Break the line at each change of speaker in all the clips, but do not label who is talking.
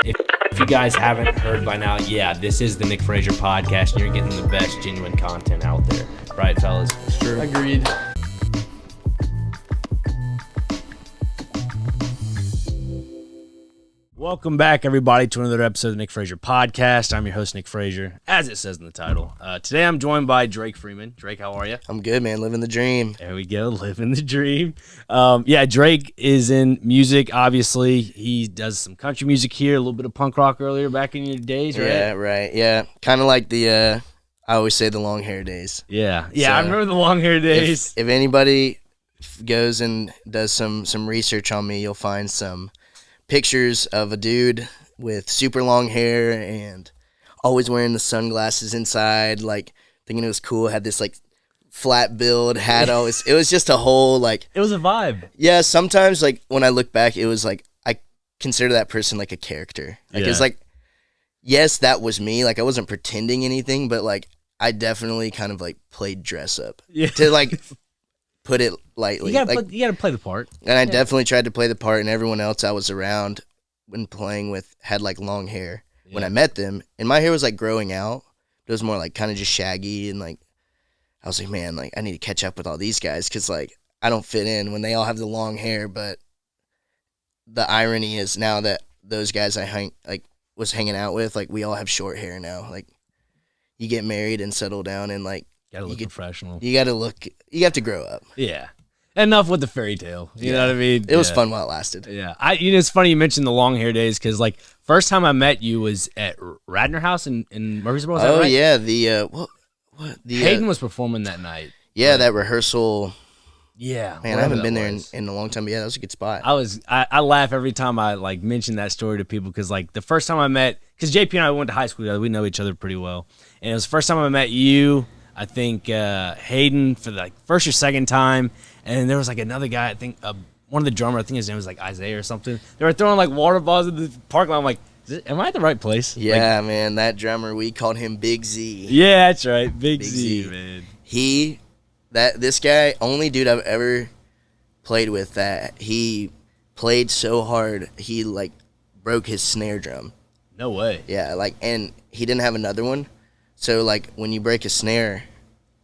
If you guys haven't heard by now, yeah, this is the Nick Frazier Podcast, and you're getting the best genuine content out there. Right, fellas?
Sure.
Agreed.
Welcome back, everybody, to another episode of the Nick Frazier Podcast. I'm your host, Nick Frazier, as it says in the title. Today, I'm joined by Drake Freeman. Drake, how are you?
I'm good, man. Living the dream.
There we go, living the dream. Drake is in music, obviously. He does some country music here, a little bit of punk rock earlier back in your days, right?
Yeah, right. Yeah, kind of like I always say the long hair days.
Yeah,
So,
I remember the long hair days.
If anybody goes and does some research on me, you'll find some pictures of a dude with super long hair and always wearing the sunglasses inside, like thinking it was cool. Had this like flat build, had always. It was just a whole like.
It was a vibe.
Yeah, sometimes like when I look back, it was like I consider that person like a character. Like it's like, yes, that was me. Like I wasn't pretending anything, but like I definitely kind of like played dress up to like put it lightly.
You gotta play the part.
And I definitely tried to play the part, and everyone else I was around when playing with had like long hair when I met them. And my hair was like growing out. It was more like kind of just shaggy, and like I was like, man, like I need to catch up with all these guys because like I don't fit in when they all have the long hair. But the irony is now that those guys I was hanging out with, like we all have short hair now. Like you get married and settle down, and like
Gotta look professional.
You have to grow up.
Yeah. Enough with the fairy tale. You know what I mean?
It was fun while it lasted.
Yeah. It's funny you mentioned the long hair days because, like, first time I met you was at Radnor House in Murfreesboro. Is that right?
Yeah.
Hayden was performing that night.
Yeah, that rehearsal.
Yeah.
Man, I haven't been there in a long time, but yeah, that was a good spot.
I laugh every time I, like, mention that story to people because, like, the first time I met, because JP and I went to high school together. We know each other pretty well. And it was the first time I met you, I think Hayden for the first or second time, and there was like another guy. I think one of the drummers. I think his name was like Isaiah or something. They were throwing like water balls in the parking lot. I'm like, am I at the right place?
Yeah, man, that drummer. We called him Big Z.
Yeah, that's right, Big Z, man.
This guy, only dude I've ever played with that he played so hard he like broke his snare drum.
No way.
Yeah, like, and he didn't have another one. So, like, when you break a snare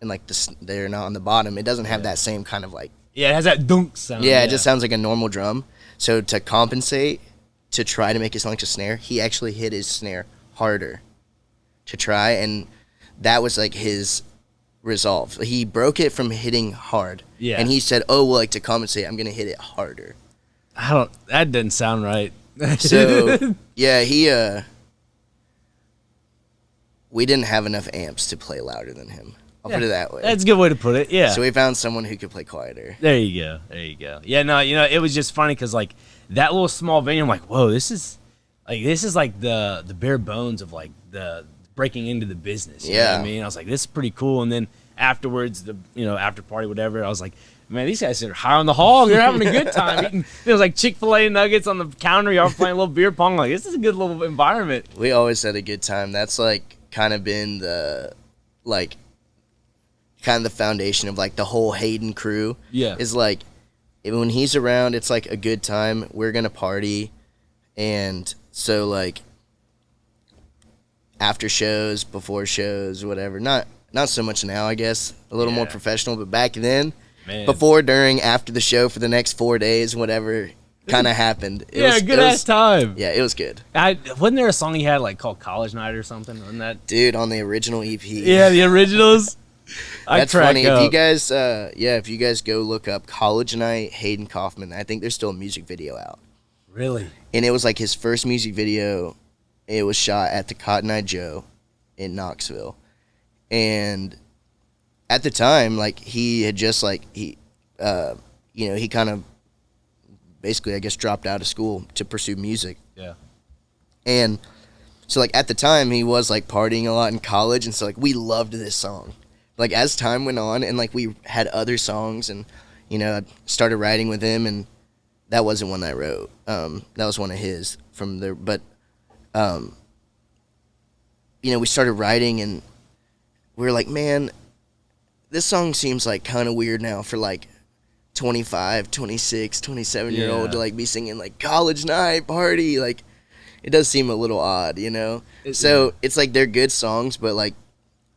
and, like, they're not on the bottom, it doesn't have that same kind of, like...
Yeah, it has that dunk sound.
Yeah, it just sounds like a normal drum. So, to compensate, to try to make it sound like a snare, he actually hit his snare harder to try, and that was, like, his resolve. He broke it from hitting hard. Yeah. And he said, oh, well, like, to compensate, I'm going to hit it harder.
That doesn't sound right.
So, yeah, we didn't have enough amps to play louder than him. I'll put it that way.
That's a good way to put it, yeah.
So we found someone who could play quieter.
There you go. Yeah, no, it was just funny because, like, that little small venue, I'm like, whoa, this is like the bare bones of, like, the breaking into the business. You know what I mean? I was like, this is pretty cool. And then afterwards, after party, whatever, I was like, man, these guys are high on the hog. They're having a good time. Eating, it was like Chick-fil-A nuggets on the counter. Y'all playing a little beer pong. Like, this is a good little environment.
We always had a good time. That's, like, kind of been the, like, kind of the foundation of, like, the whole Hayden crew. Yeah. Is, like, when he's around, it's, like, a good time. We're going to party. And so, like, after shows, before shows, whatever. Not so much now, I guess. A little more professional. But back then, before, during, after the show for the next 4 days, whatever kind of happened.
It was good-ass time.
Yeah, it was good.
Wasn't there a song he had like called College Night or something? Wasn't that?
Dude, on the original EP.
Yeah, the originals.
That's funny. If you guys go look up College Night, Hayden Coffman, I think there's still a music video out.
Really?
And it was like his first music video. It was shot at the Cotton Eye Joe in Knoxville. And at the time, like, he had just, like, he kind of basically, I guess, dropped out of school to pursue music.
Yeah.
And so, like, at the time, he was, like, partying a lot in college, and so, like, we loved this song. Like, as time went on, and, like, we had other songs, and, I started writing with him, and that wasn't one that I wrote. That was one of his from there, but, we started writing, and we were like, man, this song seems, like, kind of weird now for, like, 25, 26, 27-year-old to, like, be singing, like, College Night, party, like, it does seem a little odd, you know? It's like they're good songs, but like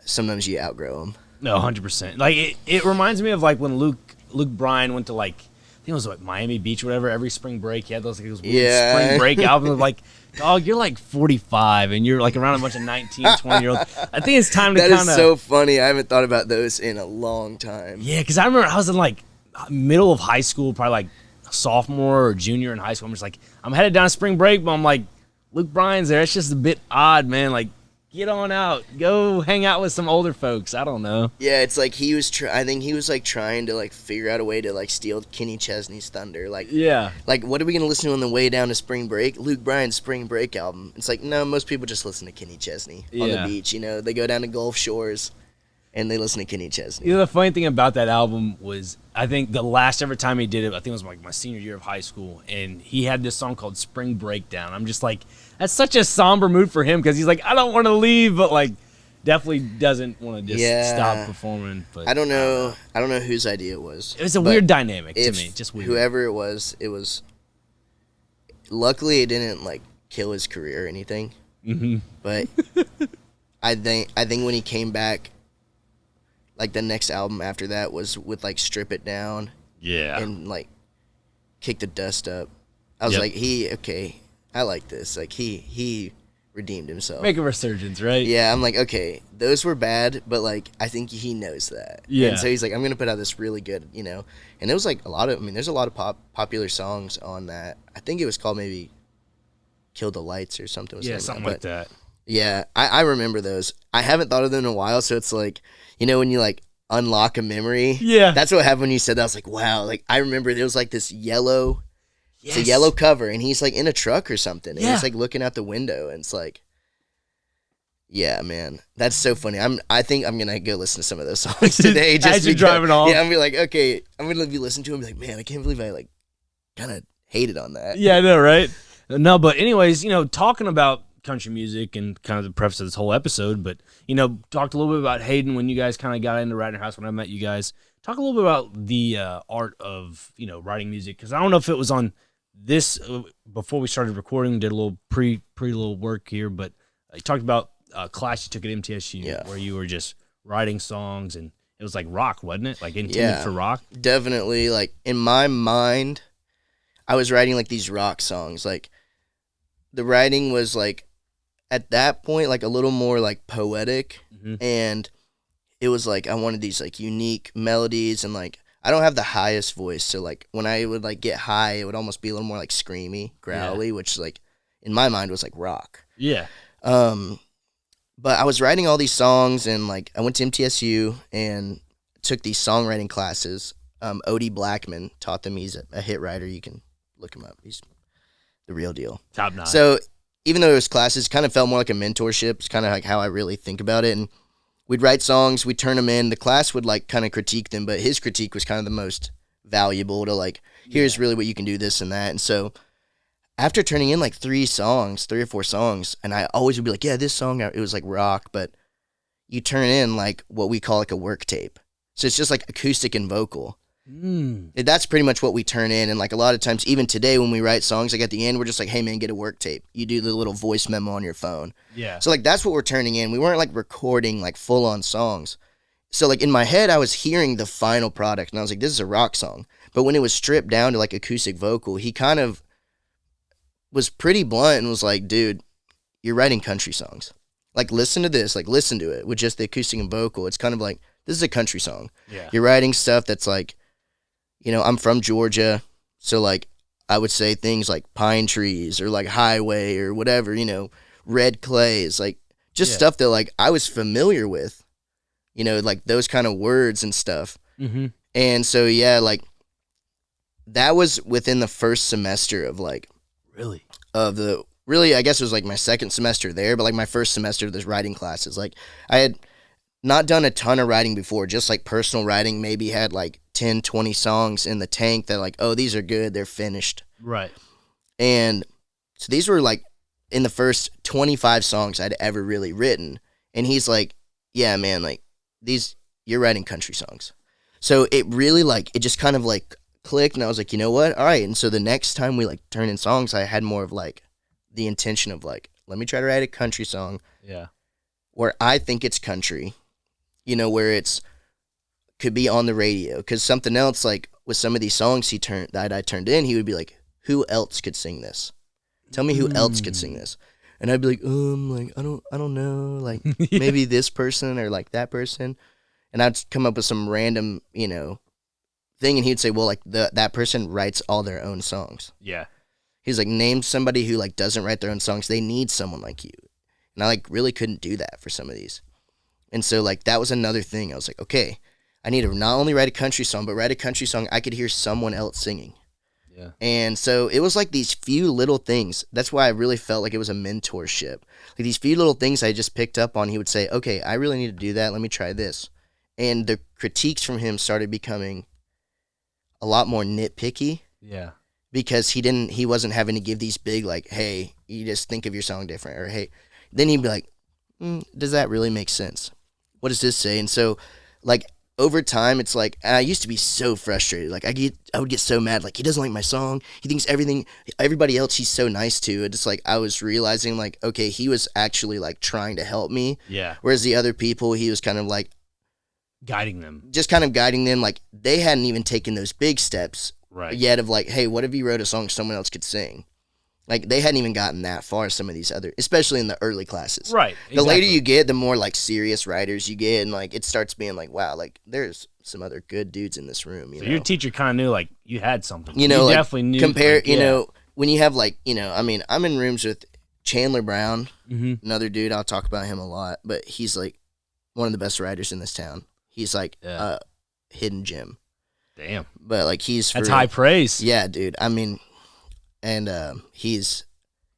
sometimes you outgrow them.
No, 100%. Like it reminds me of like when Luke Bryan went to like, I think it was like Miami Beach or whatever, every spring break. He had those weird spring break albums of like, dog, you're like 45 and you're like around a bunch of 19, 20-year-olds. I think it's time to kind of.
That is so funny. I haven't thought about those in a long time.
Yeah, because I remember I was in like middle of high school, probably like sophomore or junior in high school. I'm just like, I'm headed down spring break, but I'm like, Luke Bryan's there. It's just a bit odd, man. Like, get on out. Go hang out with some older folks. I don't know.
Yeah, it's like he was I think he was like trying to like figure out a way to like steal Kenny Chesney's thunder. Like,
yeah.
Like, what are we going to listen to on the way down to spring break? Luke Bryan's spring break album. It's like, no, most people just listen to Kenny Chesney on the beach. You know, they go down to Gulf Shores and they listen to Kenny Chesney.
You know, the funny thing about that album was, I think the last ever time he did it, I think it was like my senior year of high school, and he had this song called Spring Breakdown. I'm just like, that's such a somber mood for him because he's like, I don't want to leave, but like, definitely doesn't want to just stop performing. But
I don't know whose idea it was.
It was a weird dynamic to me, just weird.
Whoever it was. Luckily, it didn't like kill his career or anything. Mm-hmm. But I think when he came back, like the next album after that was with like Strip It Down.
Yeah.
And like Kick the Dust Up. I was like, I like this. Like he redeemed himself.
Make a resurgence, right?
Yeah, I'm like, okay, those were bad, but like I think he knows that.
Yeah.
And so he's like, I'm gonna put out this really good, you know. And it was like there's a lot of popular songs on that. I think it was called maybe Kill the Lights or something.
Yeah, something like that.
Yeah, I remember those. I haven't thought of them in a while, so it's like, you know, when you like unlock a memory.
Yeah.
That's what happened when you said that. I was like, wow. Like I remember there was like this yellow. Yes. It's a yellow cover, and he's like in a truck or something. And he's like looking out the window, and it's like, yeah, man, that's so funny. I think I'm gonna go listen to some of those songs today. Just
as you're driving off.
Yeah, I'm gonna be like, okay, I'm gonna be listening to him, and be like, man, I can't believe I like kind of hated on that.
Yeah, I know, right? No, but anyways, you know, talking about country music and kind of the preface of this whole episode, but you know, talked a little bit about Hayden when you guys kind of got into writing house when I met you guys. Talk a little bit about the art of, you know, writing music, because I don't know if it was on this before we started recording. Did a little pre little work here, but you talked about a class you took at MTSU where you were just writing songs, and it was like rock, wasn't it? Like intended for rock.
Definitely. Like in my mind, I was writing like these rock songs. Like the writing was like, at that point, like a little more like poetic, and it was like I wanted these like unique melodies, and like I don't have the highest voice, so like when I would like get high, it would almost be a little more like screamy, growly, which like in my mind was like rock.
Yeah.
But I was writing all these songs, and like I went to MTSU and took these songwriting classes. Odie Blackman taught them. He's a hit writer. You can look him up. He's the real deal.
Top notch.
So even though it was classes, it kind of felt more like a mentorship. It's kind of like how I really think about it. And we'd write songs, we'd turn them in. The class would like kind of critique them, but his critique was kind of the most valuable to like, here's really what you can do, this and that. And so after turning in like 3 or 4 songs, and I always would be like, yeah, this song, it was like rock, but you turn in like what we call like a work tape. So it's just like acoustic and vocal. That's pretty much what we turn in. And like a lot of times, even today when we write songs, like at the end, we're just like, hey man, get a work tape. You do the little voice memo on your phone.
Yeah.
So like that's what we're turning in. We weren't like recording like full on songs. So like in my head, I was hearing the final product, and I was like, this is a rock song. But when it was stripped down to like acoustic vocal, he kind of was pretty blunt and was like, dude, you're writing country songs. Like, listen to this. Like, listen to it with just the acoustic and vocal. It's kind of like, this is a country song.
Yeah.
You're writing stuff that's like, you know, I'm from Georgia, so like I would say things like pine trees or like highway or whatever, you know, red clays, like just stuff that like I was familiar with, you know, like those kind of words and stuff. Mm-hmm. And so, yeah, like that was within the first semester of like, I guess it was like my second semester there, but like my first semester of this writing classes. Like I had not done a ton of writing before, just like personal writing, maybe had like 10, 20 songs in the tank that like, oh, these are good, they're finished.
Right.
And so these were like in the first 25 songs I'd ever really written. And he's like, yeah, man, like you're writing country songs. So it really like, it just kind of like clicked, and I was like, you know what? All right. And so the next time we like turn in songs, I had more of like the intention of like, let me try to write a country song.
Yeah.
Where I think it's country, you know, where it's could be on the radio. Because something else, like with some of these songs that I turned in, he would be like, who else could sing this? Tell me who else could sing this. And I'd be like, like I don't know, like
Yeah.
maybe this person or like that person. And I'd come up with some random, you know, thing, and he'd say, well, like that person writes all their own songs.
Yeah.
He's like, name somebody who like doesn't write their own songs. They need someone like you. And I like really couldn't do that for some of these. And so like that was another thing. I was like, okay, I need to not only write a country song, but write a country song I could hear someone else singing.
Yeah.
And so it was like these few little things. That's why I really felt like it was a mentorship. Like these few little things I just picked up on. He would say, okay, I really need to do that. Let me try this. And the critiques from him started becoming a lot more nitpicky.
Yeah.
Because he wasn't having to give these big like, hey, you just think of your song different, or hey, then he'd be like, does that really make sense? What does this say? And so like over time, it's like, I used to be so frustrated. Like I would get so mad. Like he doesn't like my song. He thinks everybody else he's so nice to. It's like I was realizing like, okay, he was actually like trying to help me.
Yeah.
Whereas the other people, he was kind of like
guiding them.
Just kind of guiding them. Like they hadn't even taken those big steps yet of like, hey, what if you wrote a song someone else could sing? Like they hadn't even gotten that far. Some of these other, especially in the early classes.
Right.
Exactly. The later you get, the more like serious writers you get, and like it starts being like, wow, like there's some other good dudes in this room.
So your teacher kind of knew like you had something.
You know,
you
like,
definitely knew.
Compare,
like,
you know, when you have like, you know, I mean, I'm in rooms with Chandler Brown, another dude. I'll talk about him a lot, but he's like one of the best writers in this town. He's like a hidden gem.
Damn.
But like
that's high praise.
Yeah, dude. I mean, and he's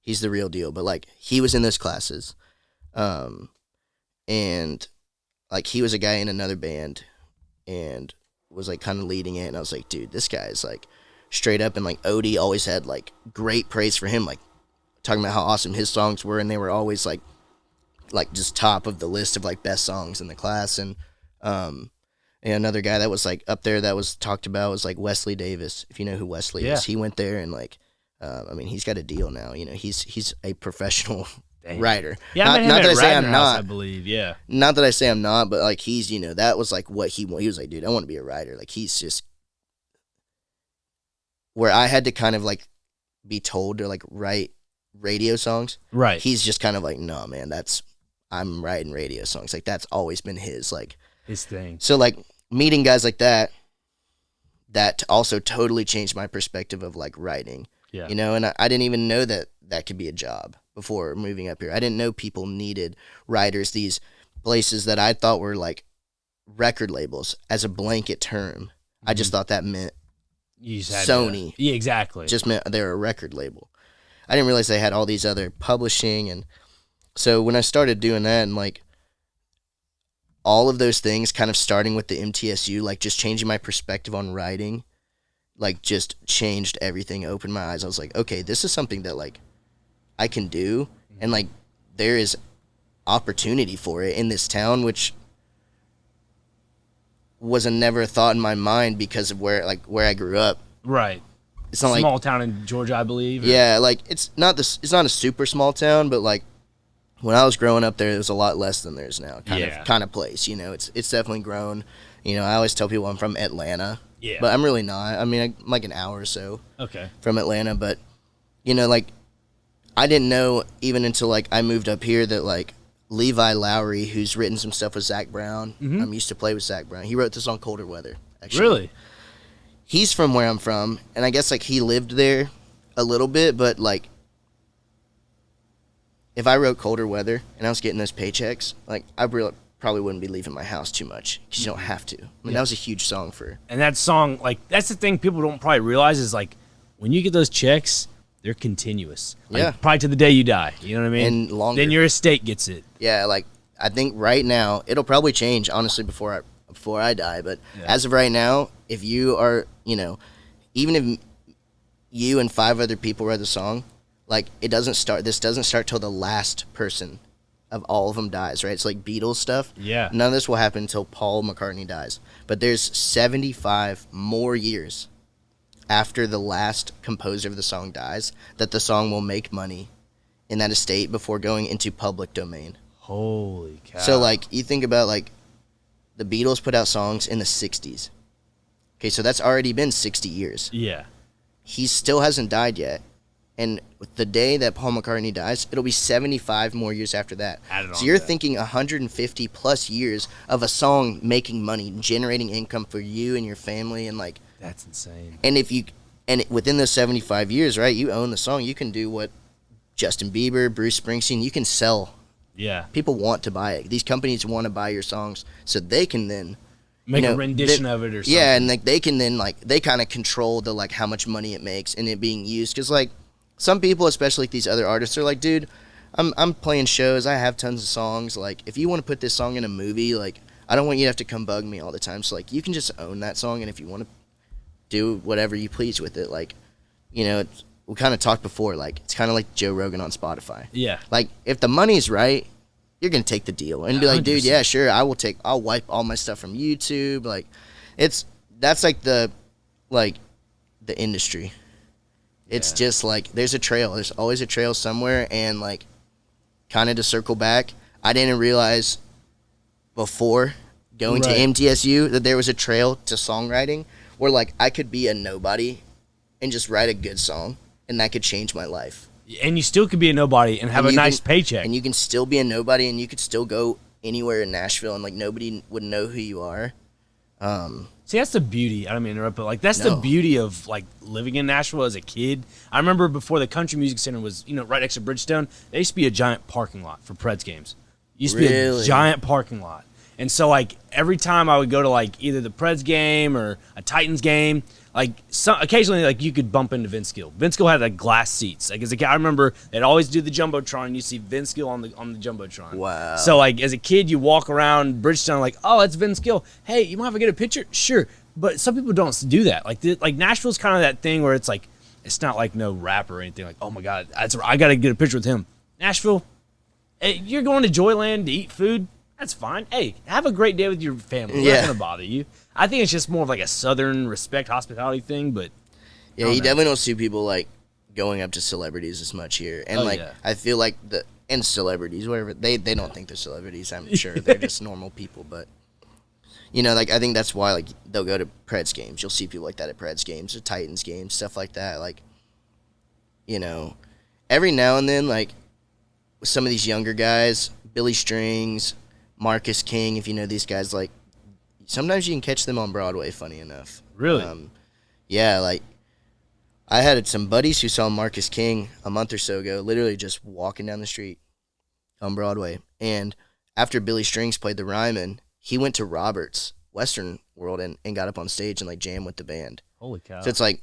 the real deal. But like he was in those classes, and like he was a guy in another band, and was like kind of leading it. And I was like, dude, this guy is like straight up. And like Odie always had like great praise for him, like talking about how awesome his songs were, and they were always like just top of the list of like best songs in the class. And another guy that was like up there that was talked about was like Wesley Davis. If you know who Wesley is, he went there and like, I mean, he's got a deal now. You know, he's a professional writer.
Yeah, not that I say I'm not. I believe, yeah.
Not that I say I'm not, but like he's, you know, that was like what he was like, dude, I want to be a writer. Like he's just where I had to kind of like be told to like write radio songs.
Right.
He's just kind of like, no, man, I'm writing radio songs. Like that's always been his
thing.
So like meeting guys like that also totally changed my perspective of like writing.
Yeah.
You know, and I didn't even know that could be a job before moving up here. I didn't know people needed writers, these places that I thought were like record labels as a blanket term. I just thought that meant Sony.
Yeah, exactly.
Just meant they're a record label. I didn't realize they had all these other publishing. And so when I started doing that, and like all of those things kind of starting with the MTSU, like just changing my perspective on writing, like just changed everything, opened my eyes. I was like, okay, this is something that like I can do, and like there is opportunity for it in this town, which was never a thought in my mind because of where I grew up.
Right.
It's not
small town in Georgia, I believe.
Yeah, like it's not a super small town, but like when I was growing up there was a lot less than there is now. Kind of place, you know. It's definitely grown. You know, I always tell people I'm from Atlanta.
Yeah.
But I'm really not. I mean, I'm like an hour or so from Atlanta, but you know, like I didn't know even until like I moved up here that like Levi Lowry, who's written some stuff with Zach Brown. I used to play with Zach Brown. He wrote the song Colder Weather, actually.
Really?
He's from where I'm from, and I guess like he lived there a little bit, but like if I wrote Colder Weather and I was getting those paychecks, like I probably wouldn't be leaving my house too much because you don't have to. I mean, that was a huge song for.
And that song, like that's the thing people don't probably realize is like when you get those checks, they're continuous. Like, probably to the day you die. You know what I mean?
And longer.
Then your estate gets it.
Yeah, like I think right now it'll probably change honestly before I die. But as of right now, if you are, you know, even if you and 5 other people write the song, like this doesn't start till the last person of all of them dies, right? It's like Beatles stuff.
Yeah.
None of this will happen until Paul McCartney dies. But there's 75 more years after the last composer of the song dies that the song will make money in that estate before going into public domain.
Holy cow.
So, like, you think about, like, the Beatles put out songs in the 60s. Okay, so that's already been 60 years.
Yeah.
He still hasn't died yet. And the day that Paul McCartney dies, it'll be 75 more years after that. So you're thinking 150 plus years of a song making money, generating income for you and your family, and like
that's insane.
And within those 75 years, right, you own the song. You can do what Justin Bieber, Bruce Springsteen, you can sell.
Yeah.
People want to buy it. These companies want to buy your songs so they can then
make a rendition of it or something.
Yeah, and like they can then like they kind of control the like how much money it makes and it being used, because like some people, especially like these other artists, are like, dude, I'm playing shows, I have tons of songs, like if you want to put this song in a movie, like I don't want you to have to come bug me all the time. So like you can just own that song, and if you want to do whatever you please with it, like, you know, we kind of talked before, like it's kind of like Joe Rogan on Spotify.
Yeah.
Like if the money's right, you're gonna take the deal and be like, 100%. Dude, yeah, sure, I'll wipe all my stuff from YouTube. Like that's like the industry. It's just like there's a trail. There's always a trail somewhere, and like kind of to circle back, I didn't realize before going to MTSU that there was a trail to songwriting where like I could be a nobody and just write a good song, and that could change my life.
And you still could be a nobody and have a nice paycheck.
And you can still be a nobody, and you could still go anywhere in Nashville, and like nobody would know who you are.
See, that's the beauty. I don't mean to interrupt, but like that's the beauty of like living in Nashville as a kid. I remember before the Country Music Center was, you know, right next to Bridgestone, there used to be a giant parking lot for Preds games. It used to be a giant parking lot. And so like every time I would go to like either the Preds game or a Titans game, like occasionally like you could bump into Vince Gill. Vince Gill had like glass seats. Like as a kid, I remember they'd always do the Jumbotron, and you see Vince Gill on the Jumbotron.
Wow.
So like as a kid, you walk around Bridgestone like, oh, that's Vince Gill. Hey, you mind if I get a picture? Sure. But some people don't do that. Like Nashville's kind of that thing where it's like it's not like no rapper or anything. Like, oh my God, I got to get a picture with him. Nashville, hey, you're going to Joyland to eat food. That's fine. Hey, have a great day with your family. We're not going to bother you. I think it's just more of like a Southern respect hospitality thing, but
yeah, you definitely don't see people like going up to celebrities as much here. And I feel like and celebrities, whatever, they don't think they're celebrities, I'm sure. They're just normal people, but you know, like I think that's why like they'll go to Preds games. You'll see people like that at Preds games or Titans games, stuff like that. Like, you know, every now and then, like with some of these younger guys, Billy Strings, Marcus King, if you know these guys, like sometimes you can catch them on Broadway, funny enough.
Really?
Yeah, like I had some buddies who saw Marcus King a month or so ago, literally just walking down the street on Broadway. And after Billy Strings played the Ryman, he went to Robert's Western World and got up on stage and like jammed with the band.
Holy cow.
So it's like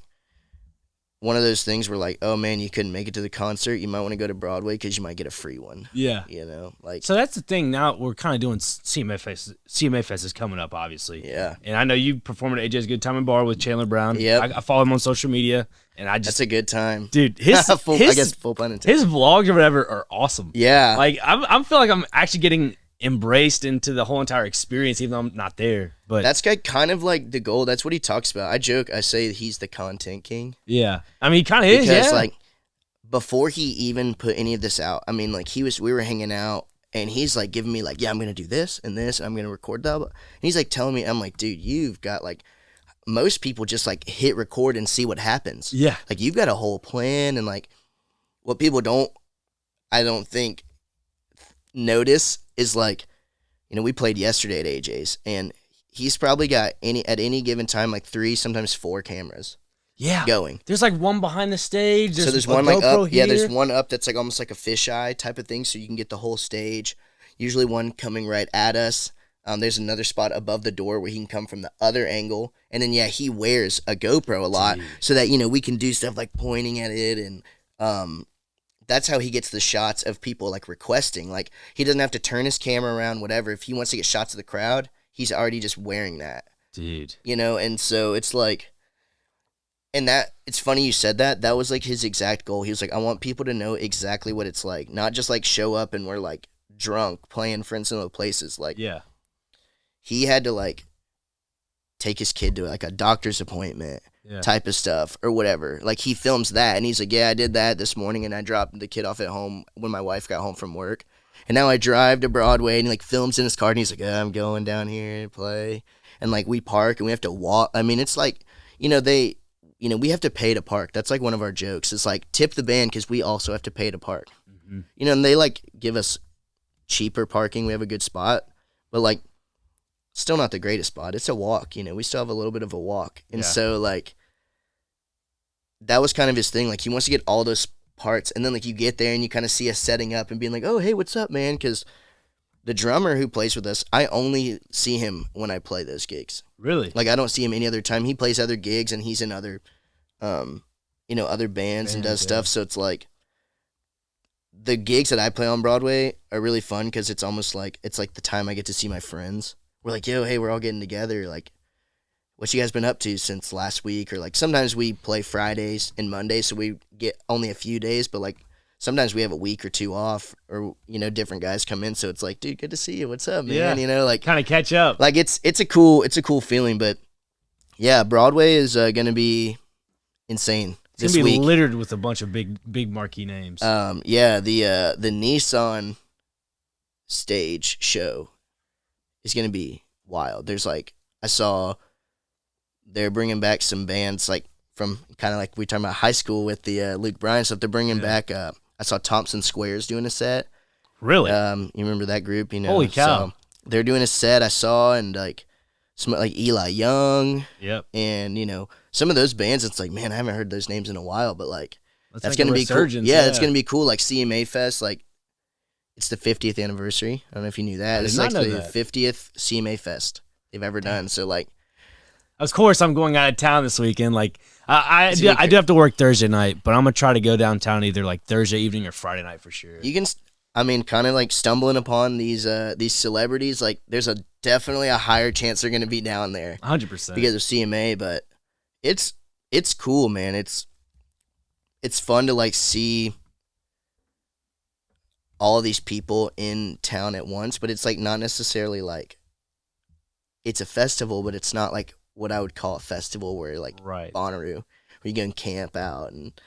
one of those things where like, oh man, you couldn't make it to the concert, you might want to go to Broadway because you might get a free one.
Yeah.
You know, like.
So that's the thing. Now we're kind of doing CMA Fest. CMA Fest is coming up, obviously.
Yeah.
And I know you performed at AJ's Good Time and Bar with Chandler Brown.
Yeah.
I follow him on social media, and that's
a good time,
dude.
I guess full pun intended.
His vlogs or whatever are awesome.
Yeah.
Like I feel like I'm actually getting embraced into the whole entire experience, even though I'm not there. But
that's kind of like the goal. That's what he talks about. I joke. I say he's the content king.
Yeah, I mean, he kind of is.
Because
yeah.
like before he even put any of this out, I mean, like we were hanging out, and he's like giving me like, yeah, I'm gonna do this and this, and I'm gonna record that. And he's like telling me, I'm like, dude, you've got like most people just like hit record and see what happens.
Yeah,
like you've got a whole plan, and like what people I don't think notice is like, you know, we played yesterday at AJ's, and he's probably got at any given time like 3, sometimes 4 cameras.
Yeah,
going.
There's like one behind the stage.
So there's one like up. Yeah, there's one up that's like almost like a fisheye type of thing, so you can get the whole stage. Usually one coming right at us. There's another spot above the door where he can come from the other angle, and then he wears a GoPro a lot, so that we can do stuff like pointing at it, and that's how he gets the shots of people like requesting. Like he doesn't have to turn his camera around, whatever. If he wants to get shots of the crowd, he's already just wearing that.
Dude.
You know, and so it's like, and that, it's funny you said that. That was like his exact goal. He was like, I want people to know exactly what it's like. Not just like show up and we're like drunk playing for some places. Like,
yeah,
he had to like take his kid to like a doctor's appointment, type of stuff or whatever. Like he films that and he's like, yeah, I did that this morning and I dropped the kid off at home when my wife got home from work. And now I drive to Broadway and he like films in his car and he's like, I'm going down here to play. And like we park and we have to walk. I mean, it's like, we have to pay to park. That's like one of our jokes. It's like tip the band because we also have to pay to park. Mm-hmm. And they like give us cheaper parking. We have a good spot, but like still not the greatest spot. It's a walk. We still have a little bit of a walk. And so like that was kind of his thing. Like he wants to get all those parts. And then like you get there and you kind of see us setting up and being like, oh, hey, what's up, man? Because the drummer who plays with us, I only see him when I play those gigs.
Really?
Like I don't see him any other time. He plays other gigs and he's in other, other bands and does stuff. So it's like the gigs that I play on Broadway are really fun because it's almost like it's like the time I get to see my friends. We're like, yo, hey, we're all getting together. Like, what you guys been up to since last week? Or like sometimes we play Fridays and Mondays, so we get only a few days, but like sometimes we have a week or two off or, different guys come in. So it's like, dude, good to see you. What's up, man?
Yeah.
Like
kind of catch up.
Like it's a cool feeling, but yeah, Broadway is going to be insane.
It's going to be littered with a bunch of big marquee names.
The Nissan stage show is going to be wild. There's like, I saw they're bringing back some bands like from kind of like we were talking about high school with the Luke Bryan stuff. They're bringing back, I saw Thompson Squares doing a set.
Really?
You remember that group?
Holy cow.
So they're doing a set I saw and like some like Eli Young.
Yep.
And, some of those bands, it's like, man, I haven't heard those names in a while, but like, that's going to be cool.
Yeah,
it's going to be cool. Like CMA Fest, like it's the 50th anniversary. I don't know if you knew that. It's like the 50th CMA Fest they've ever done. So like,
of course, I'm going out of town this weekend. Like, I do have to work Thursday night, but I'm gonna try to go downtown either like Thursday evening or Friday night for sure.
You can, kind of like stumbling upon these celebrities. Like, there's definitely a higher chance they're gonna be down there,
100%
because of CMA. But it's cool, man. It's fun to like see all of these people in town at once, but it's like not necessarily like it's a festival, but it's not like what I would call a festival where like Bonnaroo, where you go and camp out and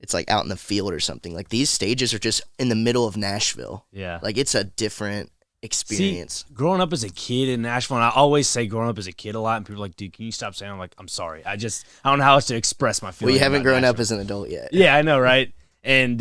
it's like out in the field or something. Like these stages are just in the middle of Nashville.
Yeah.
Like it's a different experience.
See, growing up as a kid in Nashville, and I always say growing up as a kid a lot, and people are like, dude, can you stop saying? I'm like, I'm sorry. I don't know how else to express my feelings.
Well, you haven't grown
Nashville.
up as an adult yet.
Yeah, I know, right? And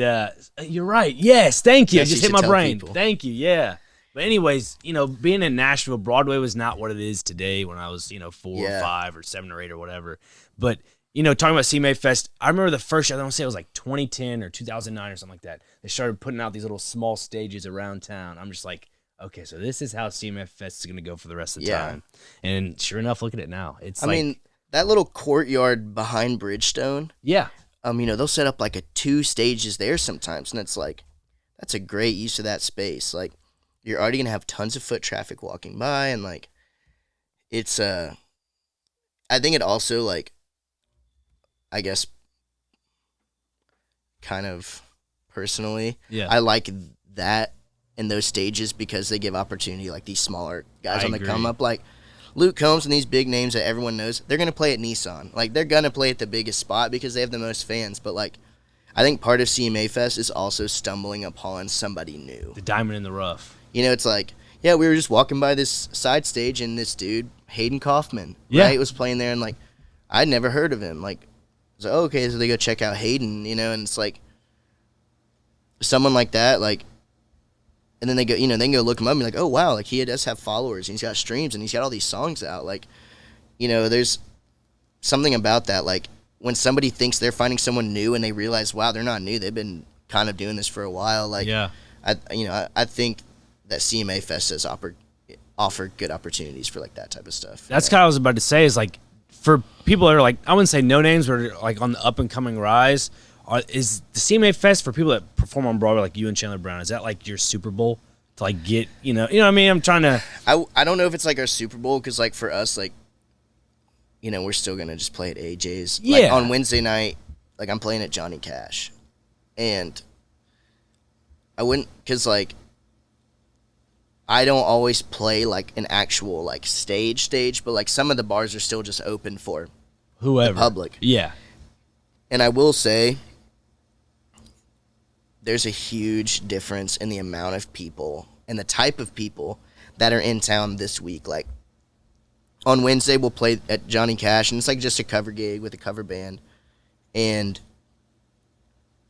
you're right. Yes, thank you.
Yes,
I just
you
hit my
should
brain.
tell people.
Thank you. Yeah. But anyways, being in Nashville, Broadway was not what it is today when I was, 4 or 5 or 7 or 8 or whatever. But, talking about CMA Fest, I remember the first year, I don't say it was like 2010 or 2009 or something like that. They started putting out these little small stages around town. I'm just like, okay, so this is how CMA Fest is going to go for the rest of the time. And sure enough, look at it now. It's
that little courtyard behind Bridgestone.
Yeah.
They'll set up like 2 stages there sometimes, and it's like, that's a great use of that space. Like, you're already going to have tons of foot traffic walking by, and like, it's, I think it also, like, I guess, kind of personally, I like that in those stages because they give opportunity, like these smaller guys on the come up, like Luke Combs and these big names that everyone knows, they're going to play at Nissan. Like, they're going to play at the biggest spot because they have the most fans. But, like, I think part of CMA Fest is also stumbling upon somebody new.
The diamond in the rough.
It's like, yeah, we were just walking by this side stage, and this dude, Hayden Coffman, right, was playing there, and, like, I'd never heard of him. Like, I was like, oh, okay, so they go check out Hayden, and it's like, someone like that, like, and then they go, they can go look him up and be like, oh, wow, like, he does have followers, and he's got streams, and he's got all these songs out. Like, there's something about that. Like, when somebody thinks they're finding someone new and they realize, wow, they're not new, they've been kind of doing this for a while. Like, I think that CMA Fest has offered good opportunities for, like, that type of stuff.
That's kind of what I was about to say is, like, for people that are, like, I wouldn't say no names, but are, like, on the up-and-coming rise, is the CMA Fest for people that perform on Broadway, like you and Chandler Brown, is that, like, your Super Bowl to, like, get, you know what I mean? I'm trying to...
I don't know if it's, like, our Super Bowl, because, like, for us, like, we're still going to just play at AJ's.
Yeah.
Like, on Wednesday night, like, I'm playing at Johnny Cash. And I wouldn't, because, like, I don't always play, like, an actual, like, stage, but, like, some of the bars are still just open for
whoever,
the public.
Yeah.
And I will say, there's a huge difference in the amount of people and the type of people that are in town this week. Like, on Wednesday, we'll play at Johnny Cash, and it's like just a cover gig with a cover band. And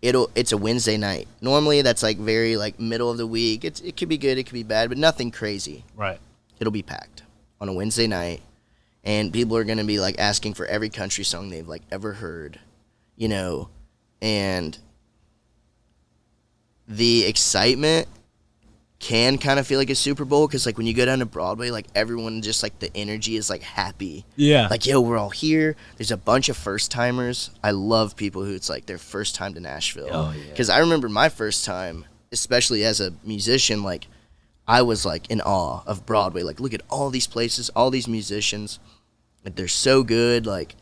it's a Wednesday night. Normally, that's like very like middle of the week. It could be good, it could be bad, but nothing crazy.
Right.
It'll be packed on a Wednesday night, and people are gonna be like asking for every country song they've like ever heard, you know, and the excitement can kind of feel like a Super Bowl, because like when you go down to Broadway, like everyone just like the energy is like happy.
Yeah.
Like, yo, we're all here. There's a bunch of first timers. I love people who it's like their first time to Nashville.
Oh, yeah.
Because I remember my first time, especially as a musician, like I was like in awe of Broadway. Like, look at all these places, all these musicians. Like, they're so good. Like,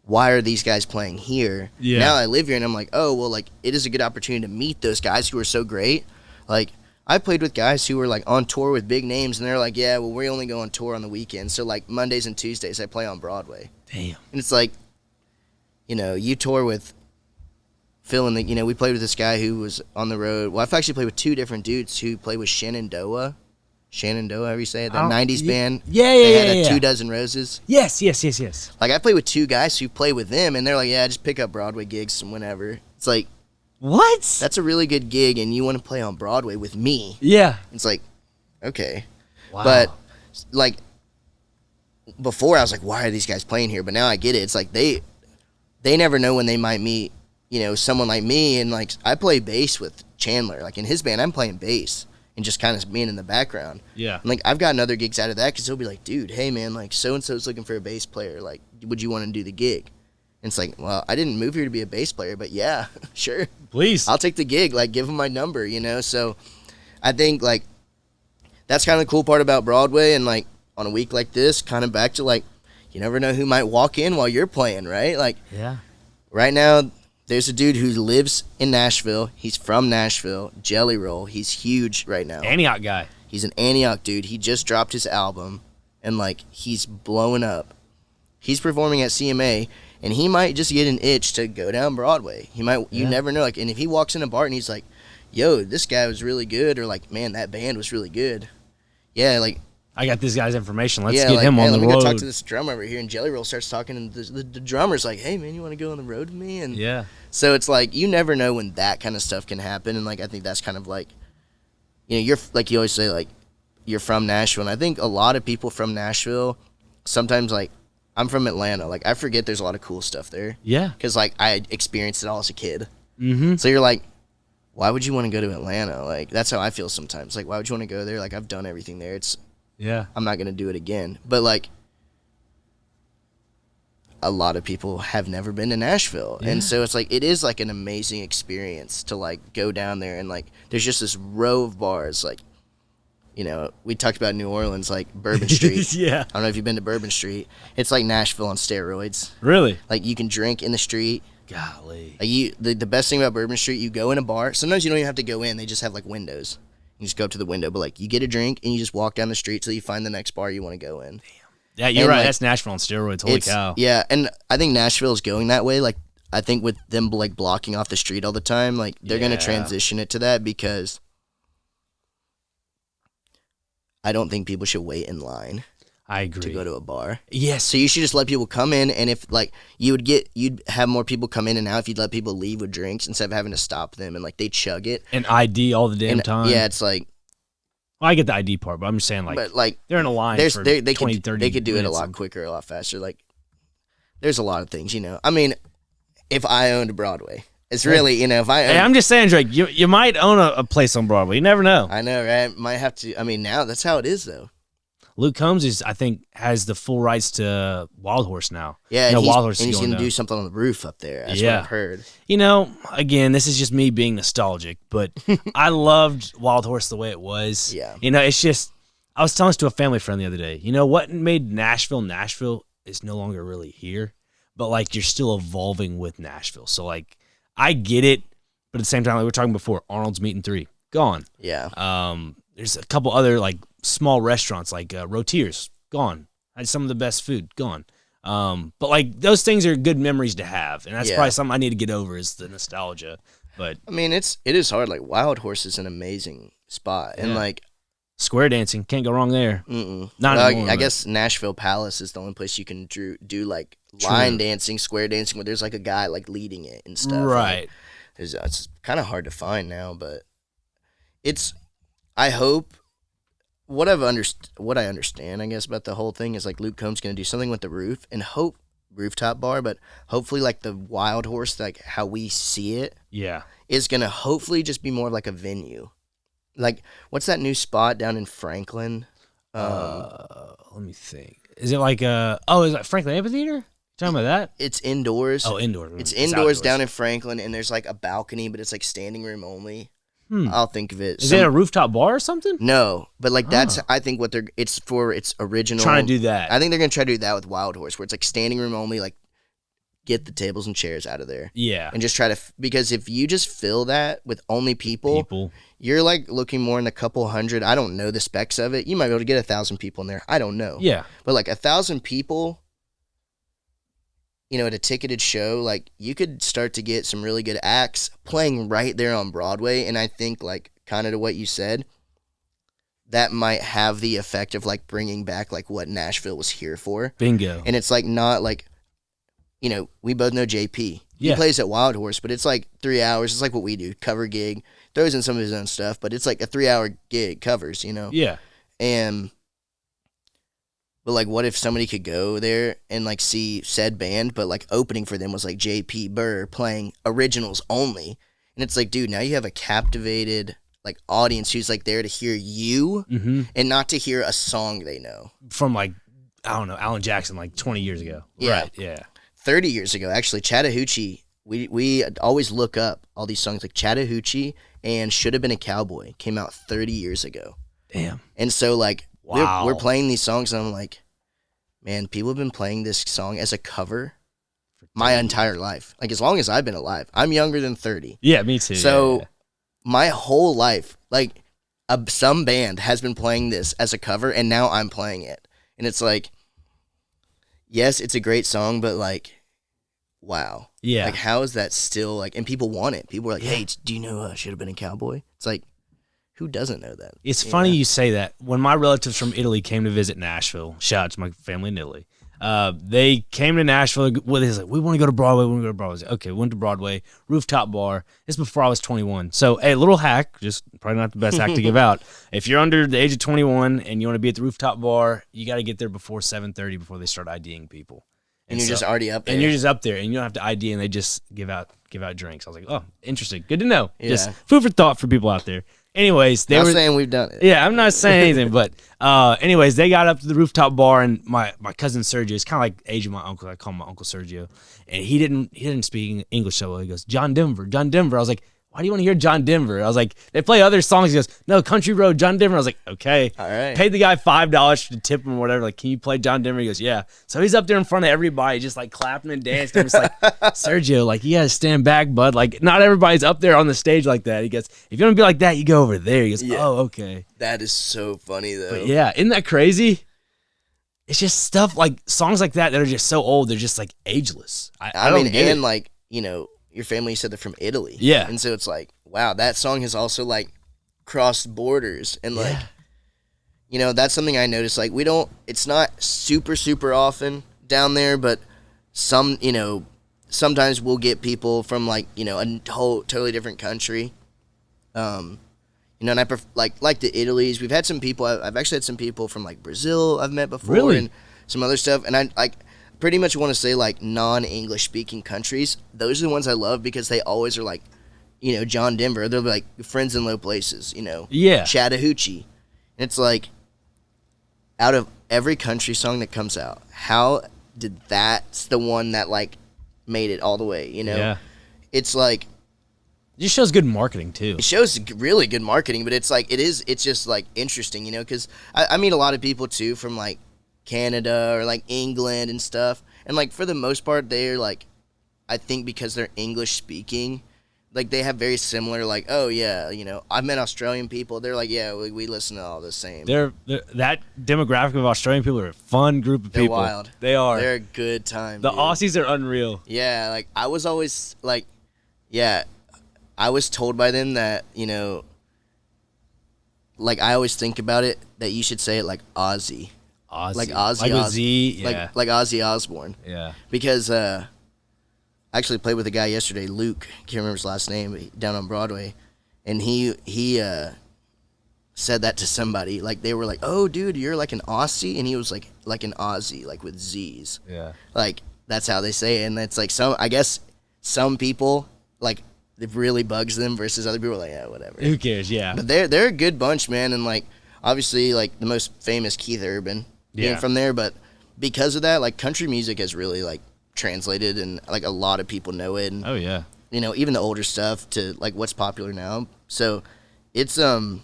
why are these guys playing here?
Yeah.
Now I live here and I'm like, oh, well, like it is a good opportunity to meet those guys who are so great. Like, I played with guys who were like on tour with big names, and they're like, yeah, well, we only go on tour on the weekends. So like Mondays and Tuesdays I play on Broadway.
Damn.
And it's like, you know, you tour with Phil and we played with this guy who was on the road. Well, I've actually played with two different dudes who played with Shenandoah, however you say it, that 90s band. They had 2 Dozen Roses.
Yes.
Like, I played with two guys who play with them, and they're like, yeah, just pick up Broadway gigs whenever. It's like,
what?
that's a really good gig, and you want to play on Broadway with me.
Yeah.
It's like, okay.
Wow.
But, like, before I was like, why are these guys playing here? But now I get it. It's like they never know when they might meet, you know, someone like me. And, like, I play bass with Chandler. Like, in his band, I'm playing bass and just kind of being in the background.
Yeah.
And, like, I've gotten other gigs out of that because he'll be like, dude, hey, man, like, so-and-so's looking for a bass player. Like, would you want to do the gig? And it's like, well, I didn't move here to be a bass player, but yeah, sure.
Please.
I'll take the gig. Like, give him my number, you know? So I think, like, that's kind of the cool part about Broadway. And, like, on a week like this, kind of back to, like, you never know who might walk in while you're playing, right? Like,
yeah.
Right now, there's a dude who lives in Nashville. He's from Nashville. Jelly Roll. He's huge right now.
Antioch guy.
He's an Antioch dude. He just dropped his album, and, like, he's blowing up. He's performing at CMA, and he might just get an itch to go down Broadway. He might. You never know. Like, and if he walks in a bar and he's like, yo, this guy was really good, or like, man, that band was really good. Yeah, like,
I got this guy's information. Let's
yeah,
get
like,
him on the
let me
road.
go talk to this drummer over here, and Jelly Roll starts talking, and the drummer's like, hey, man, you want to go on the road with me? And
yeah.
so it's like, you never know when that kind of stuff can happen. And, like, I think that's kind of like, you know, you're, like you always say, like, you're from Nashville. And I think a lot of people from Nashville, sometimes, like, I'm from Atlanta. Like, I forget there's a lot of cool stuff there.
Yeah.
Because, like, I experienced it all as a kid.
Mm-hmm.
So you're like, why would you want to go to Atlanta? Like, that's how I feel sometimes. Like, why would you want to go there? Like, I've done everything there. I'm not going to do it again. But, like, a lot of people have never been to Nashville. Yeah. And so it's like, it is like an amazing experience to, like, go down there, and, like, there's just this row of bars. Like, you know, we talked about New Orleans, like Bourbon Street.
Yeah.
I don't know if you've been to Bourbon Street. It's like Nashville on steroids.
Really?
Like, you can drink in the street.
Golly.
Like, the best thing about Bourbon Street, you go in a bar. Sometimes you don't even have to go in. They just have, like, windows. You just go up to the window. But, like, you get a drink, and you just walk down the street till you find the next bar you want to go in. Damn.
Yeah, you're right. Like, that's Nashville on steroids. Holy cow.
Yeah, and I think Nashville is going that way. Like, I think with them, like, blocking off the street all the time, like, they're going to transition it to that, because I don't think people should wait in line.
I agree.
To go to a bar.
Yes.
So you should just let people come in, and if, like, you'd have more people come in and out if you'd let people leave with drinks instead of having to stop them, and, like, they chug it.
And ID all the damn time.
Yeah, it's like,
well, I get the ID part, but I'm just saying, like,
but, like,
they're in a line for 20, 30
They could do it a lot quicker, a lot faster. Like, there's a lot of things, you know. I mean, if I owned Broadway, it's really, you know, if I owned...
Hey, I'm just saying, Drake, you might own a place on Broadway. You never know.
I know, right? Might have to... I mean, now, that's how it is, though.
Luke Combs I think, has the full rights to Wild Horse now.
Yeah,
and
he's going to do something on the roof up there. That's what I've heard.
You know, again, this is just me being nostalgic, but I loved Wild Horse the way it was.
Yeah.
You know, it's just, I was telling this to a family friend the other day. You know, what made Nashville is no longer really here, but, like, you're still evolving with Nashville. So, like, I get it, but at the same time, like we were talking before, Arnold's Meat and 3, gone.
Yeah.
There's a couple other, like, small restaurants, like Rotiers, gone. Had some of the best food, gone. But like those things are good memories to have, and that's probably something I need to get over is the nostalgia. But
I mean, it is hard. Like Wild Horse is an amazing spot, and like
square dancing can't go wrong there. Not anymore,
I guess Nashville Palace is the only place you can do like line dancing, square dancing, where there's like a guy like leading it and stuff.
Right.
Like, it's kind of hard to find now, but I hope. What I understand, I guess, about the whole thing is like Luke Combs going to do something with the roof and rooftop bar, but hopefully like the Wild Horse, like how we see it, is going to hopefully just be more like a venue. Like, what's that new spot down in Franklin?
Let me think. Is it like is it Franklin Amphitheater? Talking about that?
It's indoors.
Oh, indoors.
It's indoors down in Franklin, and there's like a balcony, but it's like standing room only. I'll think of it.
Is it a rooftop bar or something?
No, but like that's I think what it's for its original.
Trying to do that.
I think they're gonna try to do that with Wild Horse, where it's like standing room only. Like get the tables and chairs out of there.
Yeah,
and just try to because if you just fill that with only people, you're like looking more in a couple hundred. I don't know the specs of it. You might be able to get 1,000 people in there. I don't know.
Yeah,
but like 1,000 people. You know, at a ticketed show, like you could start to get some really good acts playing right there on Broadway. And I think like kind of to what you said, that might have the effect of like bringing back like what Nashville was here for.
Bingo.
And it's like not like, you know, we both know JP. He plays at Wild Horse, but it's like 3 hours. It's like what we do, cover gig, throws in some of his own stuff, but it's like a 3-hour gig covers, you know?
Yeah.
But, like, what if somebody could go there and, like, see said band, but, like, opening for them was, like, J.P. Burr playing originals only. And it's like, dude, now you have a captivated, like, audience who's, like, there to hear you and not to hear a song they know.
From, like, I don't know, Alan Jackson, like, 20 years ago.
Yeah.
Right, yeah.
30 years ago, actually, Chattahoochee, we always look up all these songs, like Chattahoochee and Should Have Been a Cowboy came out 30 years ago.
Damn.
And so, like...
Wow.
We're playing these songs, and I'm like, man, people have been playing this song as a cover my entire life. Like, as long as I've been alive. I'm younger than 30.
Yeah, me too.
So, my whole life, like, some band has been playing this as a cover, and now I'm playing it. And it's like, yes, it's a great song, but, like, wow.
Yeah.
Like, how is that still, like, and people want it. People are like, hey, do you know Should Have Been a Cowboy? It's like, who doesn't know that?
It's funny you say that. When my relatives from Italy came to visit Nashville, shout out to my family in Italy, they came to Nashville. Well, they was like, we want to go to Broadway. We want to go to Broadway. I was like, okay, we went to Broadway, rooftop bar. This is before I was 21. So, a little hack, just probably not the best hack to give out. If you're under the age of 21 and you want to be at the rooftop bar, you got to get there before 7:30 before they start IDing people.
And you're just already up there.
And you're just up there, and you don't have to ID, and they just give out drinks. I was like, oh, interesting. Good to know.
Yeah.
Just food for thought for people out there. Anyways,
they were saying we've done it.
Yeah, I'm not saying anything, but anyways, they got up to the rooftop bar, and my cousin Sergio is kind of like age of my uncle. I call him my Uncle Sergio, and he didn't speak English so well. He goes, John Denver. I was like, why do you want to hear John Denver? I was like, they play other songs. He goes, no, Country Road, John Denver. I was like, okay.
All right.
Paid the guy $5 to tip him or whatever. Like, can you play John Denver? He goes, yeah. So he's up there in front of everybody, just like clapping and dancing. I'm just like, Sergio, like, you got to stand back, bud. Like, not everybody's up there on the stage like that. He goes, if you want to be like that, you go over there. He goes, oh, okay.
That is so funny, though.
But yeah, isn't that crazy? It's just stuff like songs like that are just so old. They're just like ageless. I don't get it.
Like, you know, your family said they're from Italy.
Yeah.
And so it's like, wow, that song has also like crossed borders. And like, you know, that's something I noticed. Like, it's not super, super often down there, but sometimes we'll get people from like, you know, a totally different country. You know, and I like the Italies. We've had some people, I've actually had some people from like Brazil I've met before.
Really?
And some other stuff. And I like pretty much want to say like non-English speaking countries. Those are the ones I love because they always are like, you know, John Denver. They'll be like Friends in Low Places, you know.
Yeah.
Chattahoochee. And it's like, out of every country song that comes out, how did that's the one that like made it all the way, you know?
Yeah.
It's like,
it just shows good marketing too.
it shows really good marketing, but it's like, it's just like interesting, you know, because I meet a lot of people too from like Canada or like England and stuff. And like for the most part, they're like, I think because they're English speaking, like they have very similar, like, oh yeah, you know, I've met Australian people. They're like, yeah, we listen to all the same.
They're that demographic of Australian people are a fun group of people.
They're wild.
They are.
They're a good time.
The
dude.
Aussies are unreal.
Yeah, like I was always like, yeah, I was told by them that, you know, like I always think about it that you should say it like Ozzy. Like Ozzy,
like with Z, yeah.
like Ozzy Osbourne.
Yeah.
Because I actually played with a guy yesterday, Luke. Can't remember his last name, down on Broadway, and he said that to somebody. Like they were like, "Oh, dude, you're like an Aussie," and he was like an Aussie, like with Z's.
Yeah.
Like that's how they say it, and it's like I guess some people like it really bugs them versus other people are like, yeah, whatever.
Who cares? Yeah.
But they're a good bunch, man, and like obviously like the most famous Keith Urban. Yeah. From there, but because of that, like country music has really like translated, and like a lot of people know it. And,
oh yeah.
You know, even the older stuff to like what's popular now. So it's just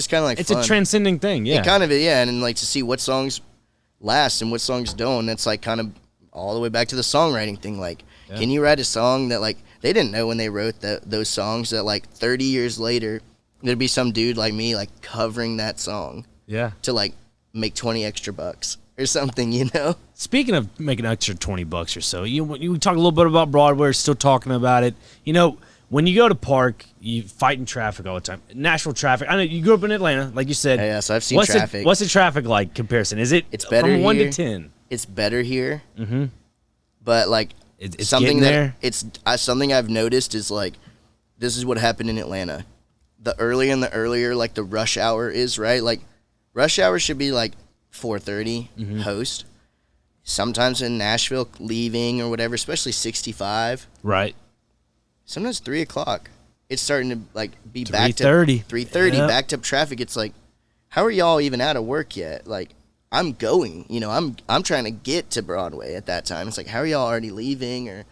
kind of like
it's
fun.
a transcending thing. Yeah.
It kind of yeah, and then, like to see what songs last and what songs don't. It's like kind of all the way back to the songwriting thing. Like, can you write a song that like they didn't know when they wrote those songs that like 30 years later there'd be some dude like me like covering that song.
Yeah.
To like make 20 extra bucks or something, you know?
Speaking of making an extra $20 or so, you talk a little bit about Broadway, we're still talking about it. You know, when you go to park, you fight in traffic all the time. Nashville traffic. I know you grew up in Atlanta, like you said.
Yeah, so I've seen traffic.
What's the traffic like comparison? Is it
it's better
from 1
here.
to 10?
It's better here.
Mm-hmm.
But like
it's
something
there.
Something I've noticed is like this is what happened in Atlanta. The earlier like the rush hour is, right? Like rush hour should be like 4:30 host. Sometimes in Nashville, leaving or whatever, especially 65.
Right.
Sometimes 3 o'clock. It's starting to like be back to 3:30, backed up traffic. It's like, how are y'all even out of work yet? Like, I'm going. You know, I'm trying to get to Broadway at that time. It's like, how are y'all already leaving? Or,